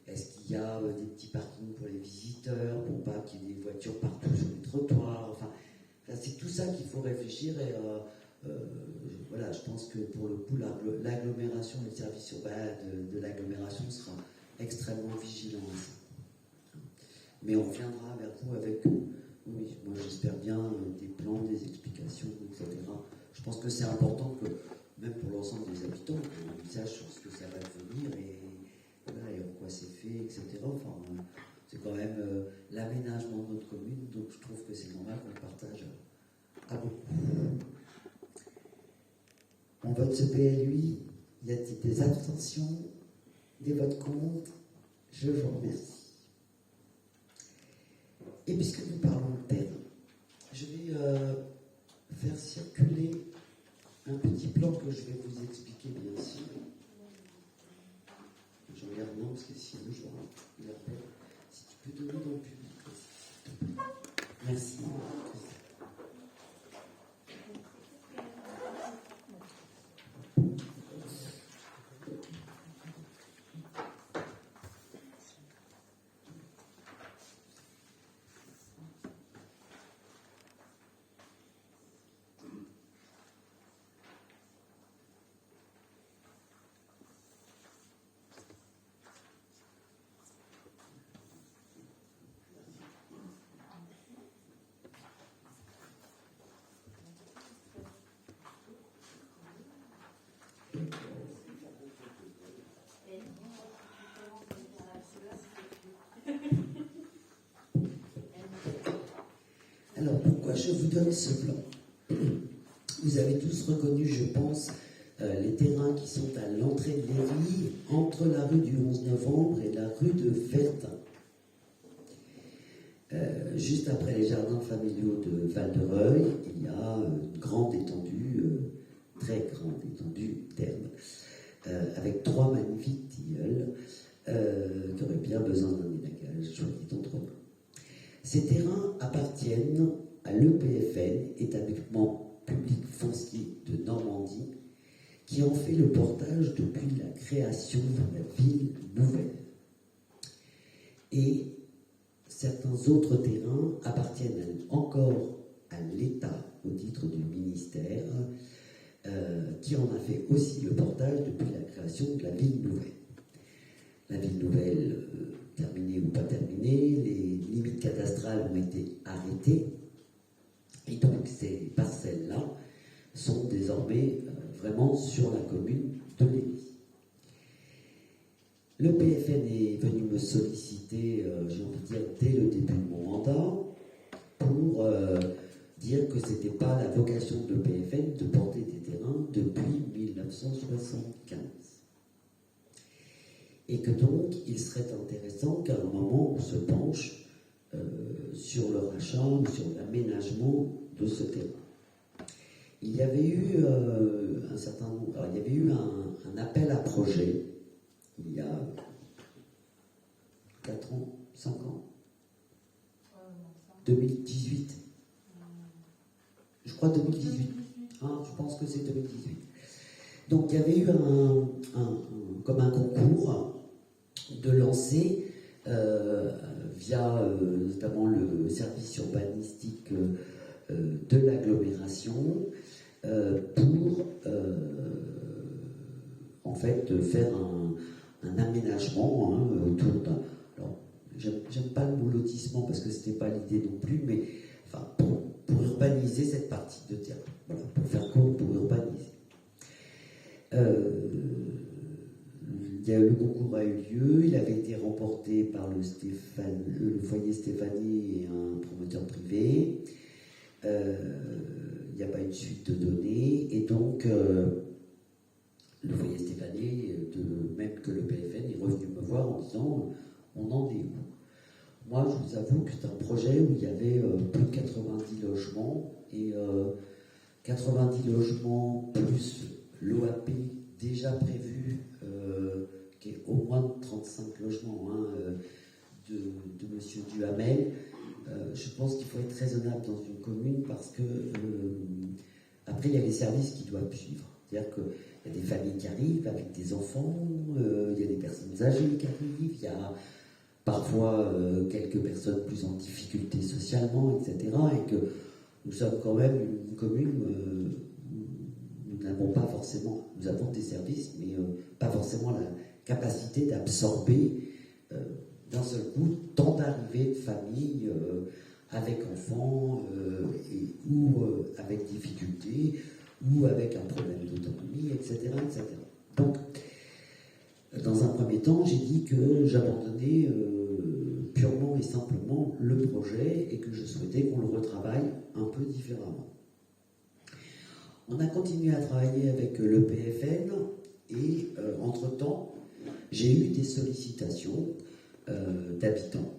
Est-ce qu'il y a des petits parkings pour les visiteurs, pour pas qu'il y ait des voitures partout sur les trottoirs. Enfin, c'est tout ça qu'il faut réfléchir. Et voilà, je pense que pour le coup, l'agglomération, les services urbains de l'agglomération sera extrêmement vigilant à ça. Mais on reviendra vers vous avec, oui, moi j'espère bien, des plans, des explications, etc. Je pense que c'est important que, même pour l'ensemble des habitants, qu'on sache ce que ça va devenir et, voilà, et en quoi c'est fait, etc. Enfin, c'est quand même l'aménagement de notre commune, donc je trouve que c'est normal qu'on le partage à beaucoup. On vote ce PLUI. Y a-t-il des abstentions, des votes contre? Je vous remercie. Et puisque nous parlons de terrain, je vais faire circuler un petit plan que je vais vous expliquer bien sûr. Je regarde non parce que sinon je vais regarder. Si tu peux donner dans le public aussi. Merci. Alors, pourquoi je vous donne ce plan? Vous avez tous reconnu, je pense, les terrains qui sont à l'entrée de Léry, entre la rue du 11 novembre et la rue de Vertin. Juste après les jardins familiaux de Val-de-Reuil, il y a une grande étendue, très grande étendue d'herbe, avec 3 magnifiques tilleuls qui auraient bien besoin d'un élagage, soit dit entre nous. Ces terrains appartiennent à l'EPFN, établissement public foncier de Normandie, qui en fait le portage depuis la création de la ville nouvelle. Et certains autres terrains appartiennent encore à l'État au titre du ministère, qui en a fait aussi le portage depuis la création de la ville nouvelle. La ville nouvelle, terminée ou pas terminée, les limites cadastrales ont été arrêtées, et donc ces parcelles-là sont désormais vraiment sur la commune de Léry. Le PFN est venu me solliciter, j'ai envie de dire, dès le début de mon mandat, pour dire que ce n'était pas la vocation de l'EPFN de porter des terrains depuis 1975. Et que donc, il serait intéressant qu'à un moment, on se penche sur le rachat ou sur l'aménagement de ce terrain. Il y avait eu un certain nombre, alors il y avait eu un appel à projet il y a 4 ans, 5 ans, 2018. Je crois 2018. Hein, je pense que c'est 2018. Donc il y avait eu comme un concours de lancer via notamment le service urbanistique de l'agglomération pour en fait faire un aménagement autour d'un. Alors, j'aime pas le mot lotissement parce que c'était pas l'idée non plus, mais enfin pour urbaniser cette partie de terrain. Voilà, pour faire court, pour urbaniser. Le concours a eu lieu. Il avait été remporté par le foyer Stéphanie et un promoteur privé. Il n'y a pas eu de suite de données. Et donc, le foyer Stéphanie, de même que le PFN, est revenu me voir en disant on en est où? Moi, je vous avoue que c'est un projet où il y avait plus de 90 logements et 90 logements plus l'OAP déjà prévu, qui est au moins de 35 logements de M. Duhamel. Je pense qu'il faut être raisonnable dans une commune parce que après, il y a les services qui doivent suivre. C'est-à-dire qu'il y a des familles qui arrivent avec des enfants, il y a des personnes âgées qui arrivent, il y a parfois quelques personnes plus en difficulté socialement, etc. Et que nous sommes quand même une commune, nous n'avons pas forcément, nous avons des services, mais pas forcément la capacité d'absorber d'un seul coup tant d'arrivées de familles avec enfants ou avec difficulté ou avec un problème d'autonomie, etc., etc. Donc, dans un premier temps, j'ai dit que j'abandonnais purement et simplement le projet et que je souhaitais qu'on le retravaille un peu différemment. On a continué à travailler avec le PFN et entre-temps, j'ai eu des sollicitations d'habitants.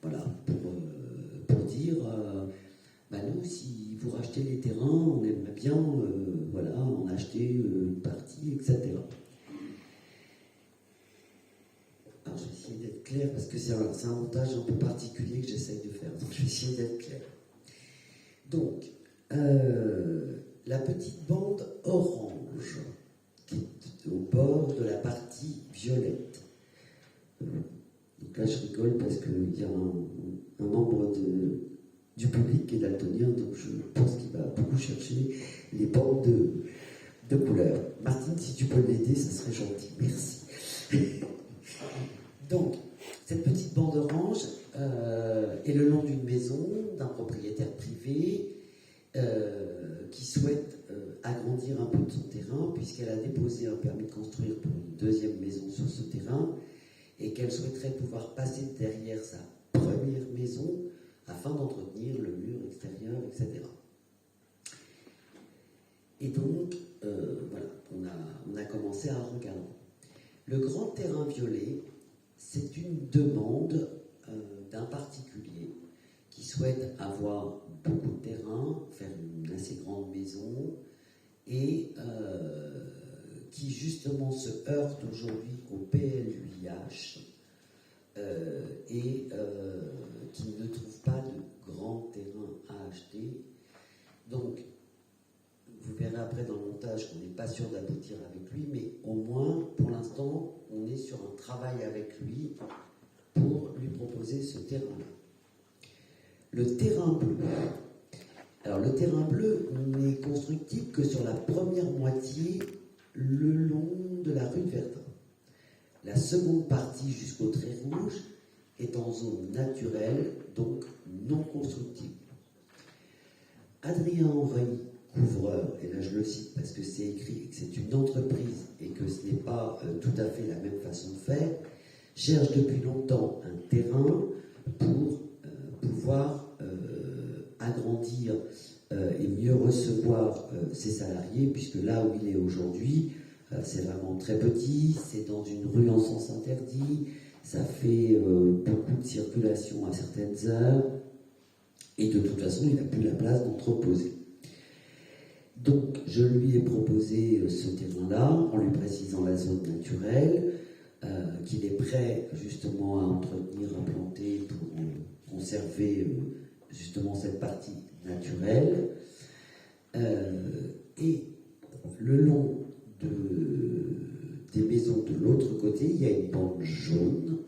Voilà, pour dire, nous, si vous rachetez les terrains, on aimerait bien en acheter une partie, etc. Alors, je vais essayer d'être clair parce que c'est un montage un peu particulier que j'essaye de faire. Donc, je vais essayer d'être clair. Donc, la petite bande orange qui est au bord de la partie violette. Donc là, je rigole parce qu'il y a un membre du public qui est daltonien, donc je pense qu'il va beaucoup chercher les bandes de couleurs. Martine, si tu peux l'aider, ça serait gentil. Merci. Donc, cette petite bande orange est le long d'une maison d'un propriétaire privé qui souhaite agrandir un peu de son terrain puisqu'elle a déposé un permis de construire pour une deuxième maison sur ce terrain et qu'elle souhaiterait pouvoir passer derrière sa première maison afin d'entretenir le mur extérieur, etc. Et donc, on a commencé à regarder. Le grand terrain violet, c'est une demande d'un particulier qui souhaite avoir beaucoup de terrain, faire une assez grande maison, et qui justement se heurte aujourd'hui au PLUIH et qui ne trouve pas de grand terrain à acheter. Donc, vous verrez après dans le montage qu'on n'est pas sûr d'aboutir avec lui, mais au moins, pour l'instant, on est sur un travail avec lui pour lui proposer ce terrain-là. Le terrain bleu. Alors, le terrain bleu n'est constructible que sur la première moitié le long de la rue de Verdun. La seconde partie jusqu'au trait rouge est en zone naturelle, donc non constructible. Adrien Henry, couvreur, et là je le cite parce que c'est écrit que c'est une entreprise et que ce n'est pas tout à fait la même façon de faire, cherche depuis longtemps un terrain pour pouvoir agrandir et mieux recevoir ses salariés, puisque là où il est aujourd'hui, c'est vraiment très petit, c'est dans une rue en sens interdit, ça fait beaucoup de circulation à certaines heures, et de toute façon, il n'a plus la place d'entreposer. Donc, je lui ai proposé ce terrain-là, en lui précisant la zone naturelle, qu'il est prêt justement à entretenir, à planter pour conserver justement cette partie naturelle. Et le long des maisons de l'autre côté, il y a une bande jaune.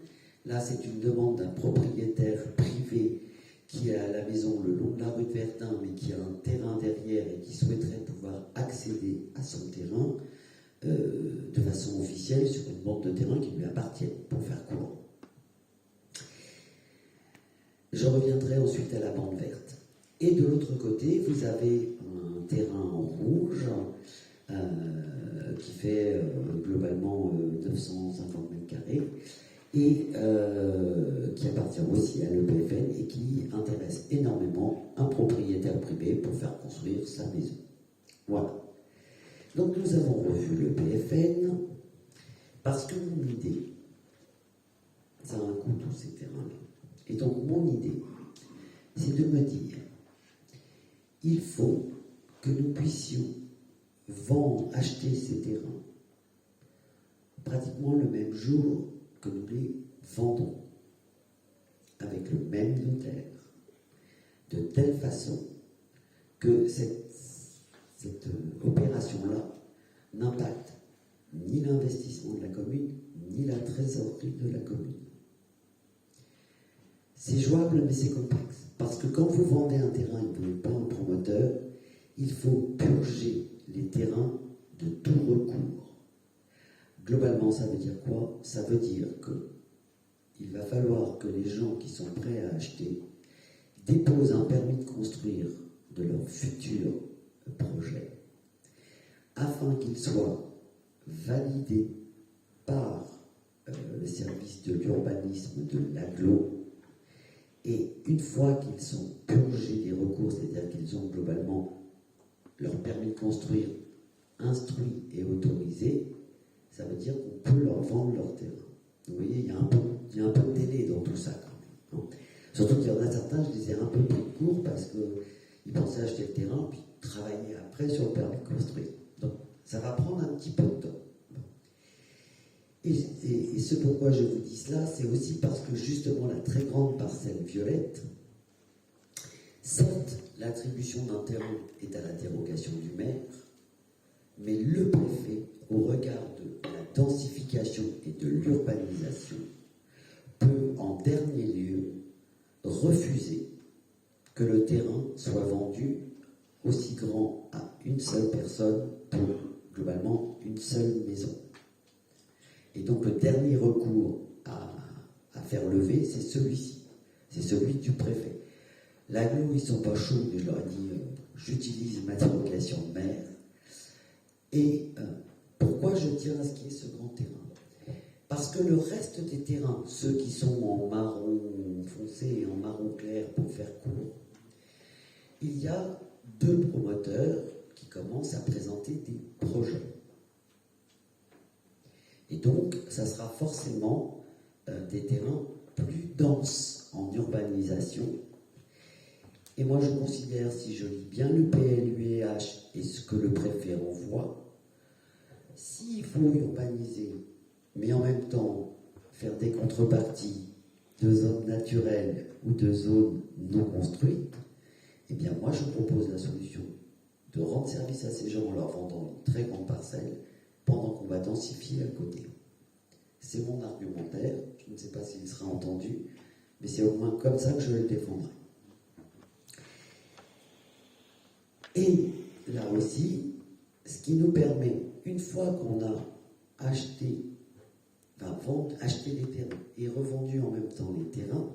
Là, c'est une demande d'un propriétaire privé qui a la maison le long de la rue de Verdun, mais qui a un terrain derrière et qui souhaiterait pouvoir accéder à son terrain de façon officielle sur une bande de terrain qui lui appartient, pour faire court. Je reviendrai ensuite à la bande verte. Et de l'autre côté, vous avez un terrain en rouge qui fait globalement 950 mètres carrés, et qui appartient aussi à l'EPFN et qui intéresse énormément un propriétaire privé pour faire construire sa maison. Voilà. Donc nous avons revu l'EPFN parce que mon idée, ça a un coût tous ces terrains-là. Et donc mon idée, c'est de me dire, il faut que nous puissions acheter ces terrains pratiquement le même jour que nous les vendons, avec le même notaire, de telle façon que cette opération-là n'impacte ni l'investissement de la commune, ni la trésorerie de la commune. C'est jouable, mais c'est complexe. Parce que quand vous vendez un terrain et que vous n'êtes pas un promoteur, il faut purger les terrains de tout recours. Globalement, ça veut dire quoi? Ça veut dire qu'il va falloir que les gens qui sont prêts à acheter déposent un permis de construire de leur futur projet afin qu'il soit validé par le service de l'urbanisme de l'agglo. Et une fois qu'ils sont purgés des recours, c'est-à-dire qu'ils ont globalement leur permis de construire instruit et autorisé, ça veut dire qu'on peut leur vendre leur terrain. Vous voyez, il y a un peu de délai dans tout ça quand même. Surtout qu'il y en a certains, je les ai un peu pris de court parce qu'ils pensaient acheter le terrain puis travailler après sur le permis de construire. Donc ça va prendre un petit peu de temps. Et ce pourquoi je vous dis cela, c'est aussi parce que justement la très grande parcelle violette, certes l'attribution d'un terrain est à la dérogation du maire, mais le préfet, au regard de la densification et de l'urbanisation, peut en dernier lieu refuser que le terrain soit vendu aussi grand à une seule personne pour globalement une seule maison. Et donc le dernier recours à faire lever, c'est celui-ci, c'est celui du préfet. L'agglo, ils ne sont pas chauds, mais je leur ai dit, j'utilise ma dérogation de maire. Et pourquoi je tiens à ce qu'il y ait ce grand terrain? Parce que le reste des terrains, ceux qui sont en marron foncé et en marron clair pour faire court, il y a 2 promoteurs qui commencent à présenter des projets. Et donc, ça sera forcément des terrains plus denses en urbanisation. Et moi, je considère, si je lis bien le PLUEH et ce que le préfet envoie, s'il faut urbaniser, mais en même temps faire des contreparties de zones naturelles ou de zones non construites, eh bien moi je propose la solution de rendre service à ces gens en leur vendant une très grande parcelle pendant qu'on va densifier à côté. C'est mon argumentaire, je ne sais pas s'il sera entendu, mais c'est au moins comme ça que je le défendrai. Et là aussi, ce qui nous permet, une fois qu'on a acheté des terrains et revendu en même temps les terrains,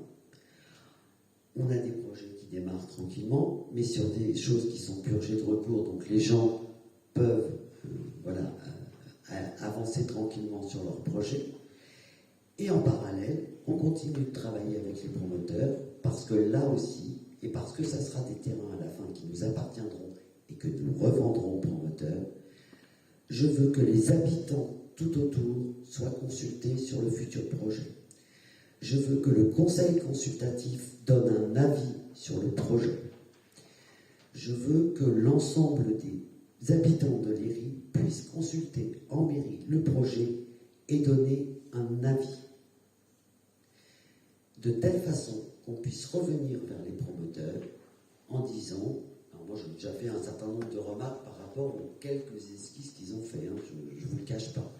on a des projets qui démarrent tranquillement, mais sur des choses qui sont purgées de recours, donc les gens peuvent avancer tranquillement sur leur projet. Et en parallèle, on continue de travailler avec les promoteurs, parce que là aussi, et parce que ça sera des terrains à la fin qui nous appartiendront et que nous revendrons aux promoteurs, je veux que les habitants tout autour soient consultés sur le futur projet. Je veux que le conseil consultatif donne un avis sur le projet. Je veux que l'ensemble des habitants de Léry puissent consulter en mairie le projet et donner un avis. De telle façon qu'on puisse revenir vers les promoteurs en disant, alors moi j'ai déjà fait un certain nombre de remarques par rapport aux quelques esquisses qu'ils ont fait, je ne vous le cache pas.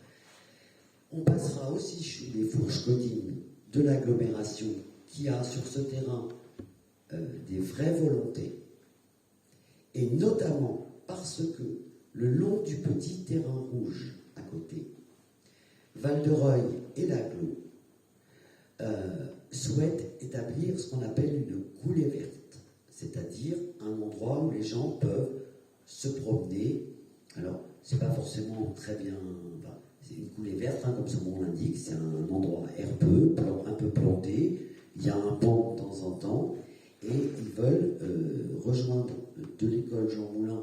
On passera aussi chez les fourches codines de l'agglomération qui a sur ce terrain des vraies volontés, et notamment parce que le long du petit terrain rouge à côté, Val-de-Reuil et l'agglo souhaitent établir ce qu'on appelle une coulée verte, c'est-à-dire un endroit où les gens peuvent se promener. Alors, c'est pas forcément très bien, C'est une coulée verte, hein, comme son nom l'indique, c'est un endroit herbeux, un peu planté, il y a un banc de temps en temps, et ils veulent rejoindre de l'école Jean Moulin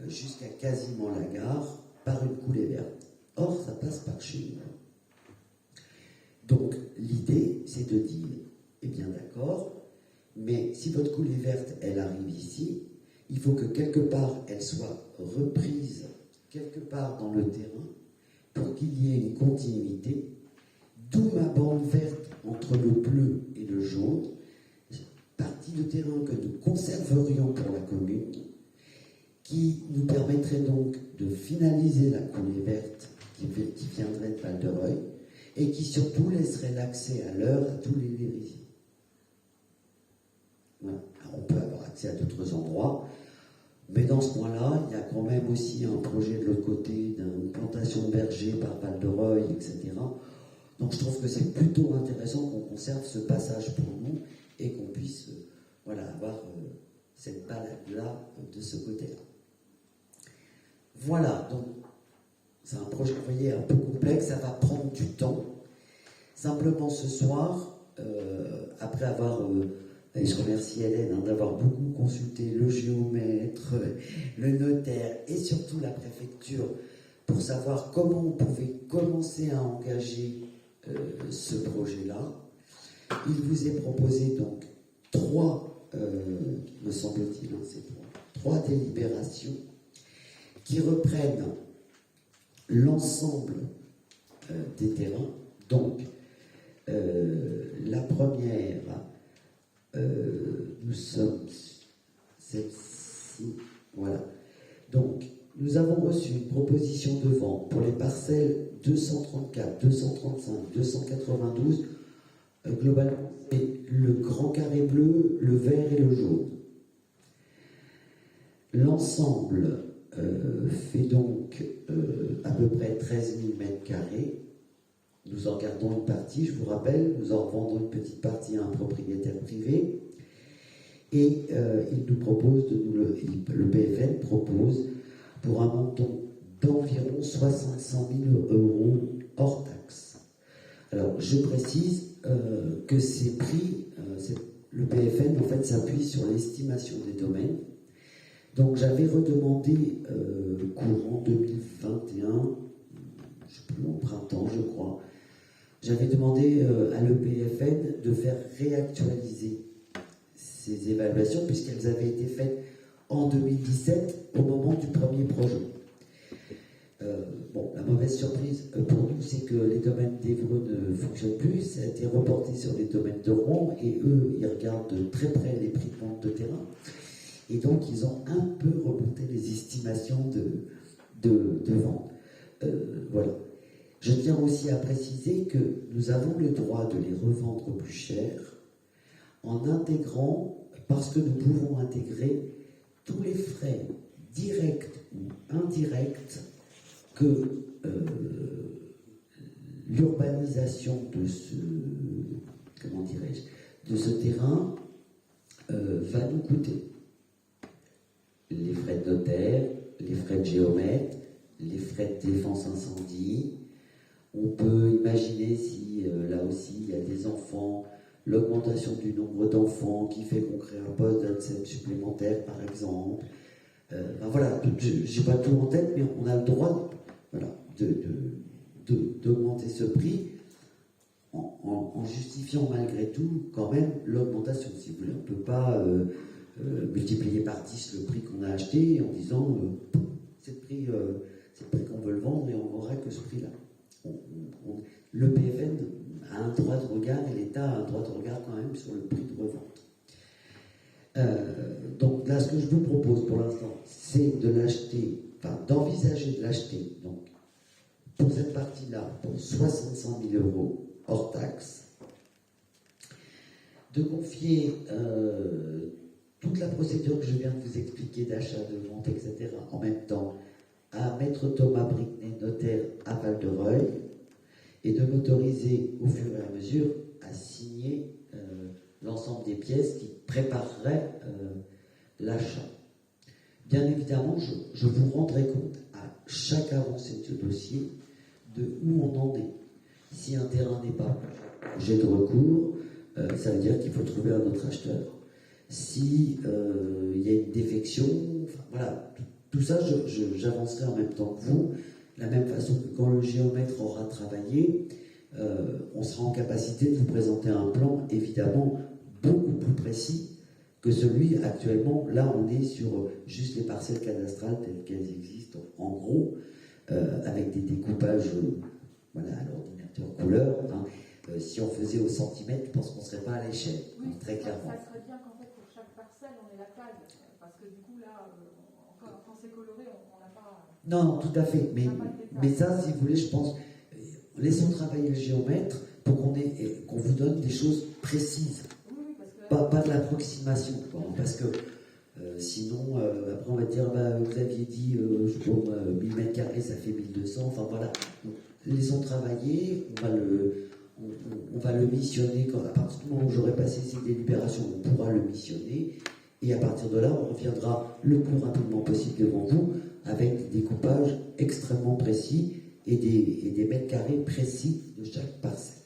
jusqu'à quasiment la gare par une coulée verte. Or, ça passe par chez nous. Donc, l'idée, c'est de dire, eh bien d'accord, mais si votre coulée verte, elle arrive ici, il faut que quelque part, elle soit reprise quelque part dans le terrain pour qu'il y ait une continuité, d'où ma bande verte entre le bleu et le jaune, partie de terrain que nous conserverions pour la commune, qui nous permettrait donc de finaliser la coulée verte qui viendrait de Val-de-Reuil et qui surtout laisserait l'accès à l'heure à tous les Lérisiens. Voilà. Alors, on peut avoir accès à d'autres endroits, mais dans ce coin-là, il y a quand même aussi un projet de l'autre côté d'une plantation de bergers par Val-de-Reuil, etc. Donc je trouve que c'est plutôt intéressant qu'on conserve ce passage pour nous et qu'on puisse avoir cette balade-là de ce côté-là. Voilà, donc c'est un projet, vous voyez, un peu complexe, ça va prendre du temps. Simplement ce soir, après avoir, et je remercie Hélène d'avoir beaucoup consulté le géomètre, le notaire et surtout la préfecture pour savoir comment on pouvait commencer à engager ce projet-là. Il vous est proposé donc trois, me semble-t-il, hein, c'est trois délibérations qui reprennent l'ensemble des terrains. Donc, la première, nous sommes celle-ci, voilà. Donc, nous avons reçu une proposition de vente pour les parcelles 234, 235, 292. Globalement, c'est le grand carré bleu, le vert et le jaune. L'ensemble fait donc à peu près 13 000 mètres carrés. Nous en gardons une partie, je vous rappelle, nous en revendons une petite partie à un propriétaire privé. Et il nous propose, le PFN propose, pour un montant d'environ 65 000 € hors taxe. Alors, je précise que ces prix, le PFN en fait s'appuie sur l'estimation des domaines. Donc j'avais redemandé courant 2021, je ne sais plus, au printemps je crois, j'avais demandé à l'EPFN de faire réactualiser ces évaluations puisqu'elles avaient été faites en 2017 au moment du premier projet. La mauvaise surprise pour nous, c'est que les domaines d'Évreux ne fonctionnent plus, ça a été reporté sur les domaines de Rouen et eux, ils regardent de très près les prix de vente de terrain. Et donc, ils ont un peu remonté les estimations de vente. Voilà. Je tiens aussi à préciser que nous avons le droit de les revendre plus cher en intégrant, parce que nous pouvons intégrer tous les frais directs ou indirects que l'urbanisation de ce terrain va nous coûter. Les frais de notaire, les frais de géomètre, les frais de défense incendie. On peut imaginer si là aussi il y a des enfants, l'augmentation du nombre d'enfants qui fait qu'on crée un poste d'ADSEM supplémentaire par exemple. Voilà, je n'ai pas tout en tête, mais on a le droit d'augmenter ce prix en justifiant malgré tout quand même l'augmentation. Si vous voulez, on ne peut pas multiplier par 10 le prix qu'on a acheté en disant c'est le prix qu'on veut le vendre et on n'aura que ce prix-là. Le PFN a un droit de regard et l'État a un droit de regard quand même sur le prix de revente. Donc là, ce que je vous propose pour l'instant, c'est de l'acheter, d'envisager de l'acheter, donc pour cette partie-là, pour 65 000 € hors taxe, de confier toute la procédure que je viens de vous expliquer d'achat, de vente, etc., en même temps à Maître Thomas Bricnet, notaire à Val-de-Reuil, et de m'autoriser au fur et à mesure à signer l'ensemble des pièces qui prépareraient l'achat. Bien évidemment, je vous rendrai compte à chaque avancée de ce dossier de où on en est. Si un terrain n'est pas objet de recours, ça veut dire qu'il faut trouver un autre acheteur. Si il y a une défection, enfin, voilà, tout ça, j'avancerai en même temps que vous, de la même façon que quand le géomètre aura travaillé, on sera en capacité de vous présenter un plan évidemment beaucoup plus précis que celui actuellement. Là, on est sur juste les parcelles cadastrales telles qu'elles existent, en gros, avec des découpages voilà, à l'ordinateur couleur. Hein. Si on faisait au centimètre, je pense qu'on ne serait pas à l'échelle, Oui, très clairement. Ça serait bien qu'en fait, pour chaque parcelle, on ait la taille. Parce que du coup, là, quand c'est coloré, on n'a pas. Non, tout à fait. Mais ça, si vous voulez, je pense, laissons travailler le géomètre pour qu'on vous donne des choses précises. Oui, parce que Pas de l'approximation, quoi, parce que sinon, après on va dire, vous aviez dit, 1000 mètres carrés, ça fait 1200, enfin voilà. Donc, laissons travailler, on va le missionner, à partir du moment où j'aurai passé ces délibérations, on pourra le missionner, et à partir de là, on reviendra le plus rapidement possible devant vous, avec des découpages extrêmement précis, et des mètres carrés précis de chaque parcelle.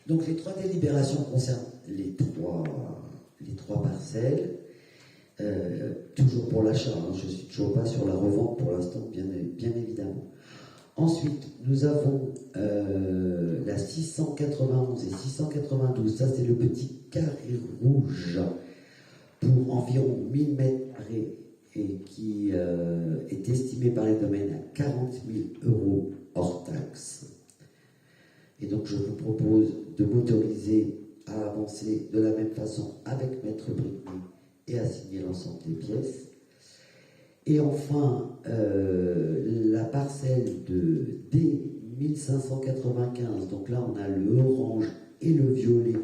Donc les 3 délibérations concernent les trois parcelles, toujours pour l'achat, hein, je ne suis toujours pas sur la revente pour l'instant, bien évidemment. Ensuite, nous avons la 691 et 692, ça c'est le petit carré rouge, pour environ 1000 mètres carrés, et qui est estimé par les domaines à 40 000 € hors taxes. Et donc je vous propose de m'autoriser à avancer de la même façon avec Maître Brickney et à signer l'ensemble des pièces. Et enfin, la parcelle de D1595, donc là on a le orange et le violet,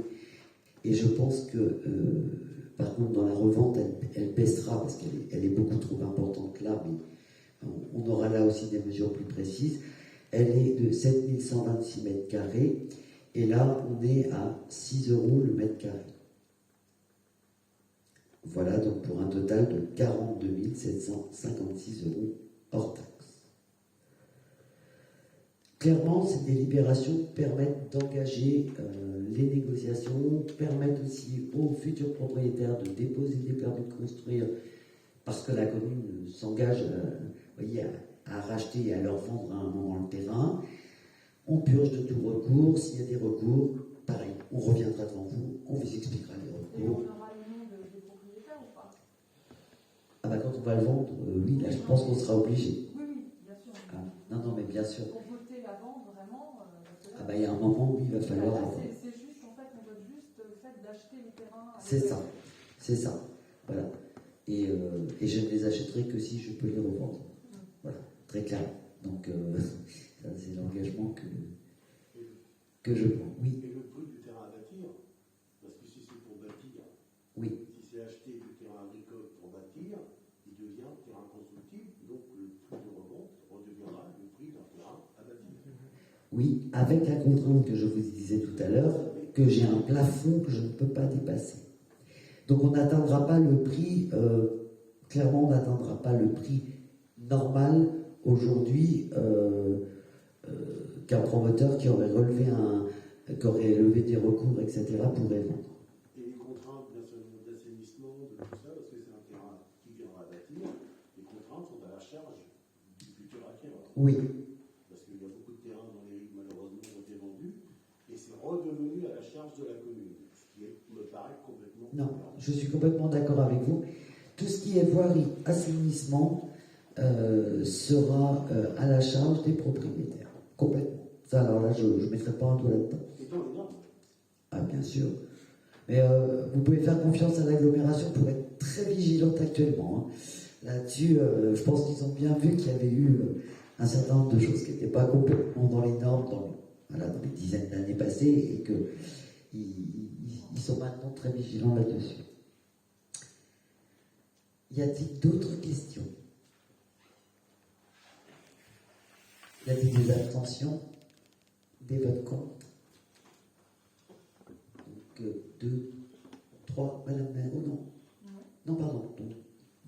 et je pense que par contre dans la revente elle baissera parce qu'elle est beaucoup trop importante là, mais on aura là aussi des mesures plus précises. Elle est de 7126 mètres carrés, et là on est à 6 € le mètre carré. Voilà, donc pour un total de 42 756 € hors taxe. Clairement, ces délibérations permettent d'engager les négociations, permettent aussi aux futurs propriétaires de déposer des permis de construire, parce que la commune s'engage à racheter et à leur vendre à un moment le terrain. On purge de tout recours. S'il y a des recours, pareil, on reviendra devant vous, on vous expliquera les Et recours. on aura le nom des propriétaires ou pas? Ah bah quand on va le vendre, oui, là je pense qu'on sera obligé. Oui, bien sûr. Ah, non, mais bien sûr. Pour voter la vente, vraiment. Parce que là, Ah bah il y a un moment où il va falloir... là, c'est juste, en fait, on vote juste le fait d'acheter les terrains. C'est ça, voilà. Et je ne les achèterai que si je peux les revendre. Voilà, très clair. Donc ça c'est l'engagement que je prends. Oui. Et le prix du terrain à bâtir, parce que si c'est pour bâtir, Oui. si c'est acheter du terrain agricole pour bâtir, il devient terrain constructible, donc le prix de revente redeviendra le prix d'un terrain à bâtir. Oui, avec la contrainte que je vous disais tout à l'heure, que j'ai un plafond que je ne peux pas dépasser. Donc on n'atteindra pas le prix, clairement on n'atteindra pas le prix normal aujourd'hui qu'un promoteur qui aurait levé des recours, etc., pourrait vendre. Et les contraintes d'assainissement, de tout ça, parce que c'est un terrain qui viendra à bâtir, les contraintes sont à la charge du futur acquéreur. Oui. Parce qu'il y a beaucoup de terrains dans les rives, malheureusement, ont été vendus, et c'est redevenu à la charge de la commune, ce qui me paraît complètement... Non, je suis complètement d'accord avec vous. Tout ce qui est voirie, assainissement sera à la charge des propriétaires. Complètement. Ça, alors là, je ne mettrai pas un doigt là-dedans. C'est dans les normes. Ah, bien sûr. Mais vous pouvez faire confiance à l'agglomération pour être très vigilante actuellement. Hein. Là-dessus, je pense qu'ils ont bien vu qu'il y avait eu un certain nombre de choses qui n'étaient pas complètement dans les normes dans les dizaines d'années passées, et qu'ils sont maintenant très vigilants là-dessus. Y a-t-il d'autres questions? Y a-t-il des abstentions? Des votes contre? Donc 2, 3, Madame Nairo, non? Non, pardon, donc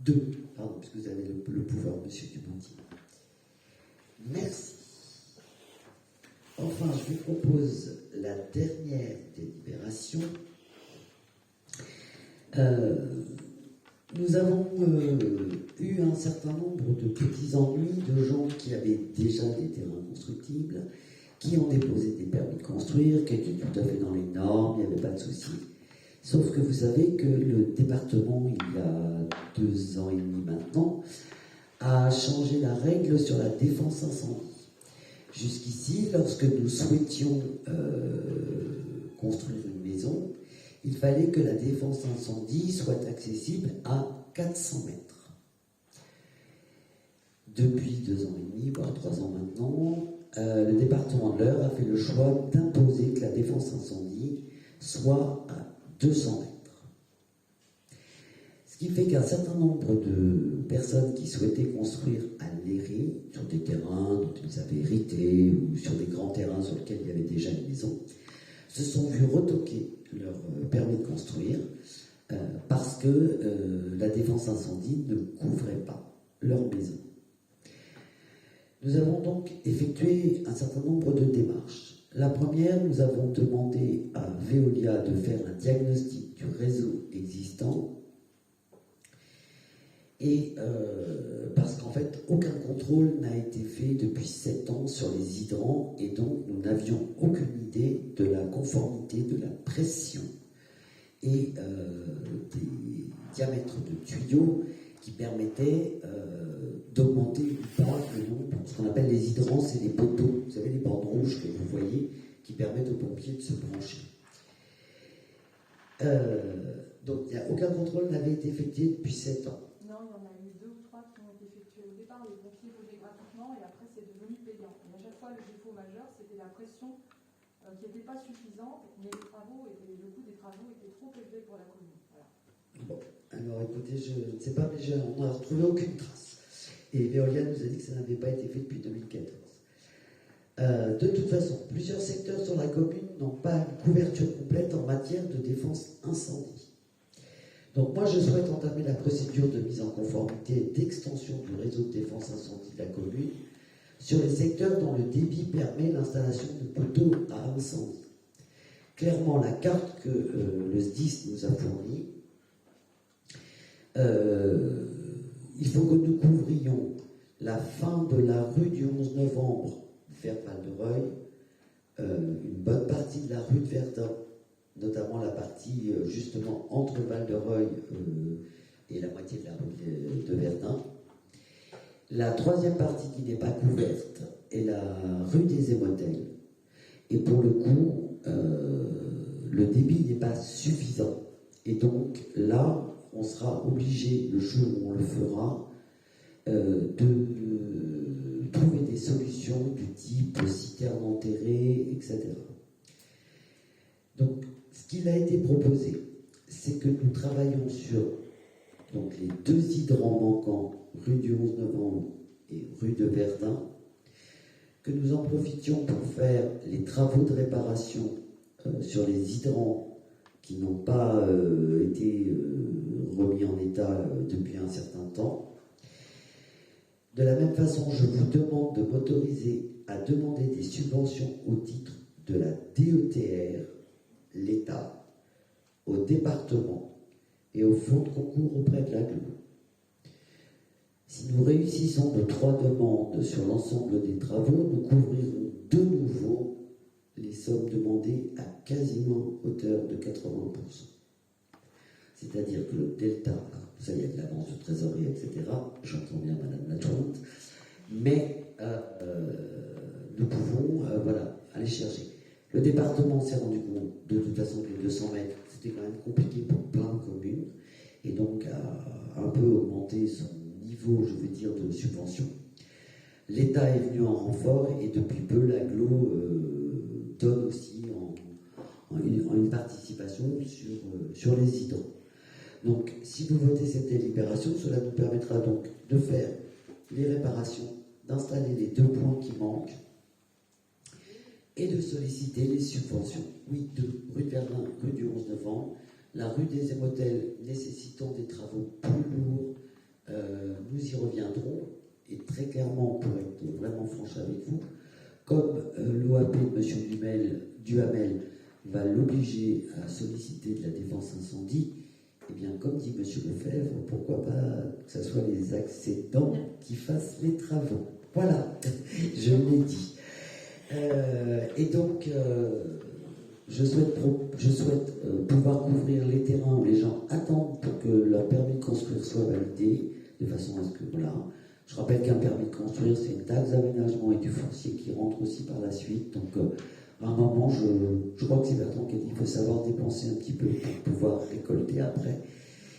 2, pardon, puisque vous avez le pouvoir, Monsieur Dumontier. Merci. Enfin, je vous propose la dernière délibération. Nous avons eu un certain nombre de petits ennuis de gens qui avaient déjà des terrains constructibles, qui ont déposé des permis de construire, qui étaient tout à fait dans les normes, il n'y avait pas de souci. Sauf que vous savez que le département, il y a 2 ans et demi maintenant, a changé la règle sur la défense incendie. Jusqu'ici, lorsque nous souhaitions construire une maison, il fallait que la défense incendie soit accessible à 400 mètres. Depuis 2 ans et demi, voire 3 ans maintenant, le département de l'Eure a fait le choix d'imposer que la défense incendie soit à 200 mètres. Ce qui fait qu'un certain nombre de personnes qui souhaitaient construire à Léry, sur des terrains dont ils avaient hérité, ou sur des grands terrains sur lesquels il y avait déjà une maison, se sont vus retoquer leur permis de construire parce que la défense incendie ne couvrait pas leur maison. Nous avons donc effectué un certain nombre de démarches. La première, nous avons demandé à Veolia de faire un diagnostic du réseau existant et parce qu'en fait, aucun contrôle n'a été fait depuis 7 ans sur les hydrants et donc nous n'avions aucune idée de la conformité de la pression et des diamètres de tuyaux qui permettaient d'augmenter ou pas le nombre. Ce qu'on appelle les hydrants, c'est les poteaux, vous savez, les bandes rouges que vous voyez qui permettent aux pompiers de se brancher. Donc il n'y a aucun contrôle n'avait été effectué depuis 7 ans. Non, il y en a eu 2 ou 3 qui ont été effectués au départ. Les pompiers voulaient gratuitement et après c'est devenu payant. Et à chaque fois, le défaut majeur, c'était la pression qui n'était pas suffisante, mais le coût des travaux était trop élevé pour la commune. Voilà. Bon, alors écoutez, je ne sais pas, mais on n'a retrouvé aucune trace. Et Veolia nous a dit que ça n'avait pas été fait depuis 2014. De toute façon, plusieurs secteurs sur la commune n'ont pas une couverture complète en matière de défense incendie. Donc moi, je souhaite entamer la procédure de mise en conformité et d'extension du réseau de défense incendie de la commune sur les secteurs dont le débit permet l'installation de poteaux à incendie. Clairement, la carte que le SDIS nous a fournie, il faut que nous couvrions la fin de la rue du 11 novembre vers Val-de-Reuil, une bonne partie de la rue de Verdun, notamment la partie justement entre Val-de-Reuil et la moitié de la rue de Verdun. La troisième partie qui n'est pas couverte est la rue des Émotels. Et pour le coup, le débit n'est pas suffisant. Et donc là, on sera obligé, le jour où on le fera, de trouver des solutions du type citerne enterrée, etc. Donc, ce qu'il a été proposé, c'est que nous travaillons sur donc, les 2 hydrants manquants, rue du 11 novembre et rue de Verdun, que nous en profitions pour faire les travaux de réparation sur les hydrants qui n'ont pas été remis en état depuis un certain temps. De la même façon, je vous demande de m'autoriser à demander des subventions au titre de la DETR, l'État, au département et au fonds de concours auprès de l'AGLO. Si nous réussissons nos 3 demandes sur l'ensemble des travaux, nous couvrirons de nouveau les sommes demandées à quasiment hauteur de 80%. C'est-à-dire que le delta, ça y a de l'avance de trésorerie, etc., j'entends bien Madame l'adjointe, mais nous pouvons aller chercher. Le département s'est rendu compte de toute façon que les 200 mètres, c'était quand même compliqué pour plein de communes, et donc a un peu augmenté son niveau, je veux dire, de subvention. L'État est venu en renfort, et depuis peu, l'AGLO donne aussi une participation sur les hydrants. Donc, si vous votez cette délibération, cela nous permettra donc de faire les réparations, d'installer les 2 points qui manquent et de solliciter les subventions. Oui, de rue de Verdun, rue du 11 novembre, la rue des Émotels nécessitant des travaux plus lourds, nous y reviendrons. Et très clairement, pour être vraiment franche avec vous, comme l'OAP de M. Duhamel va l'obliger à solliciter de la défense incendie, eh bien, comme dit M. Lefebvre, pourquoi pas que ce soit les accédants qui fassent les travaux. Voilà, je l'ai dit. Et donc, je souhaite pouvoir couvrir les terrains où les gens attendent pour que leur permis de construire soit validé, de façon à ce que, voilà. Je rappelle qu'un permis de construire, c'est une taxe d'aménagement et du foncier qui rentre aussi par la suite. Donc, à un moment, je crois que c'est Bertrand qui a dit qu'il faut savoir dépenser un petit peu pour pouvoir récolter après.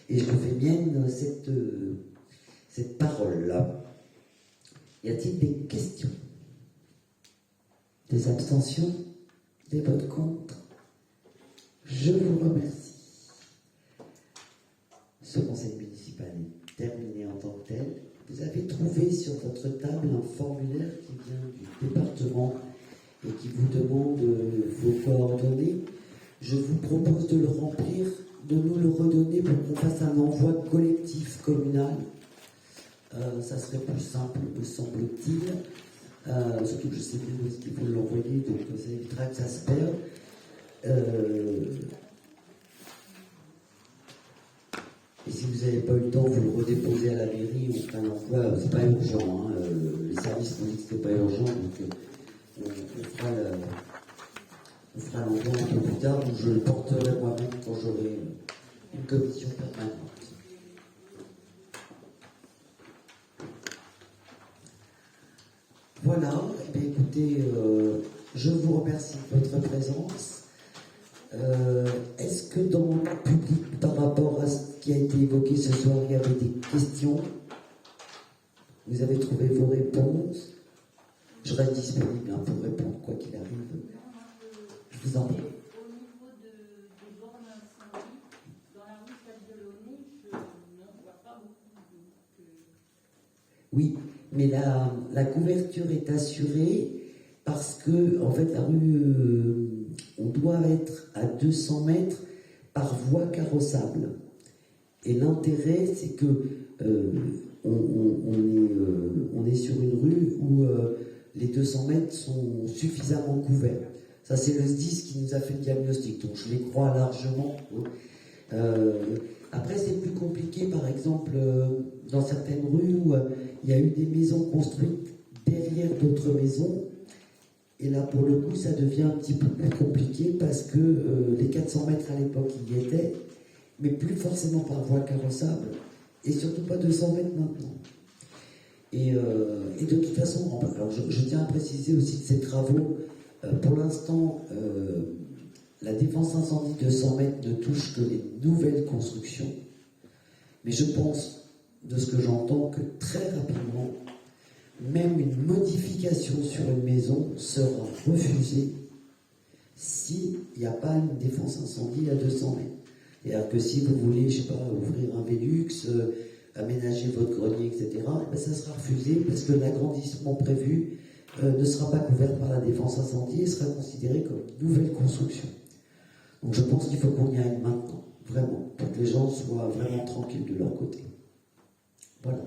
Et je fais mienne cette parole-là. Y a-t-il des questions? Des abstentions? Des votes contre? Je vous remercie. Ce conseil municipal est terminé en tant que tel. Vous avez trouvé sur votre table un formulaire qui vient du département et qui vous demande vos coordonnées. Je vous propose de le remplir, de nous le redonner pour qu'on fasse un envoi collectif communal. Ça serait plus simple, me semble-t-il. Surtout que je sais bien où est-ce qu'il faut l'envoyer, donc ça évitera que ça se perde. Et si vous n'avez pas eu le temps, vous le redéposez à la mairie, on fera l'envoi. C'est pas urgent, hein, les services m'ont dit que c'était pas urgent, donc on fera l'envoi un peu plus tard, donc je le porterai moi-même quand j'aurai une commission permanente. Voilà, eh bien, écoutez, je vous remercie de votre présence. Est-ce que dans le public, par rapport à ce qui a été évoqué ce soir, il y avait des questions? Vous avez trouvé vos réponses? Je reste disponible pour répondre, quoi qu'il arrive. Je vous en prie. Au niveau des bornes incendie, dans la rue Caglioloni, je n'en vois pas beaucoup. Oui, mais la couverture est assurée parce que, en fait, la rue, on doit être à 200 mètres par voie carrossable. Et l'intérêt, c'est que on est sur une rue où les 200 mètres sont suffisamment couverts. Ça, c'est le SDIS qui nous a fait le diagnostic, donc je les crois largement. Après, c'est plus compliqué, par exemple, dans certaines rues où il y a eu des maisons construites derrière d'autres maisons. Et là, pour le coup, ça devient un petit peu plus compliqué parce que les 400 mètres à l'époque, il y était, mais plus forcément par voie carrossable, et surtout pas 200 mètres maintenant. Et de toute façon, alors je tiens à préciser aussi que ces travaux, pour l'instant, la défense incendie de 100 mètres ne touche que les nouvelles constructions. Mais je pense, de ce que j'entends, que très rapidement, même une modification sur une maison sera refusée s'il n'y a pas une défense incendie à 200 mètres. C'est-à-dire que si vous voulez, je ne sais pas, ouvrir un Velux, aménager votre grenier, etc., ben ça sera refusé parce que l'agrandissement prévu ne sera pas couvert par la défense incendie et sera considéré comme une nouvelle construction. Donc je pense qu'il faut qu'on y aille maintenant, vraiment, pour que les gens soient vraiment tranquilles de leur côté. Voilà.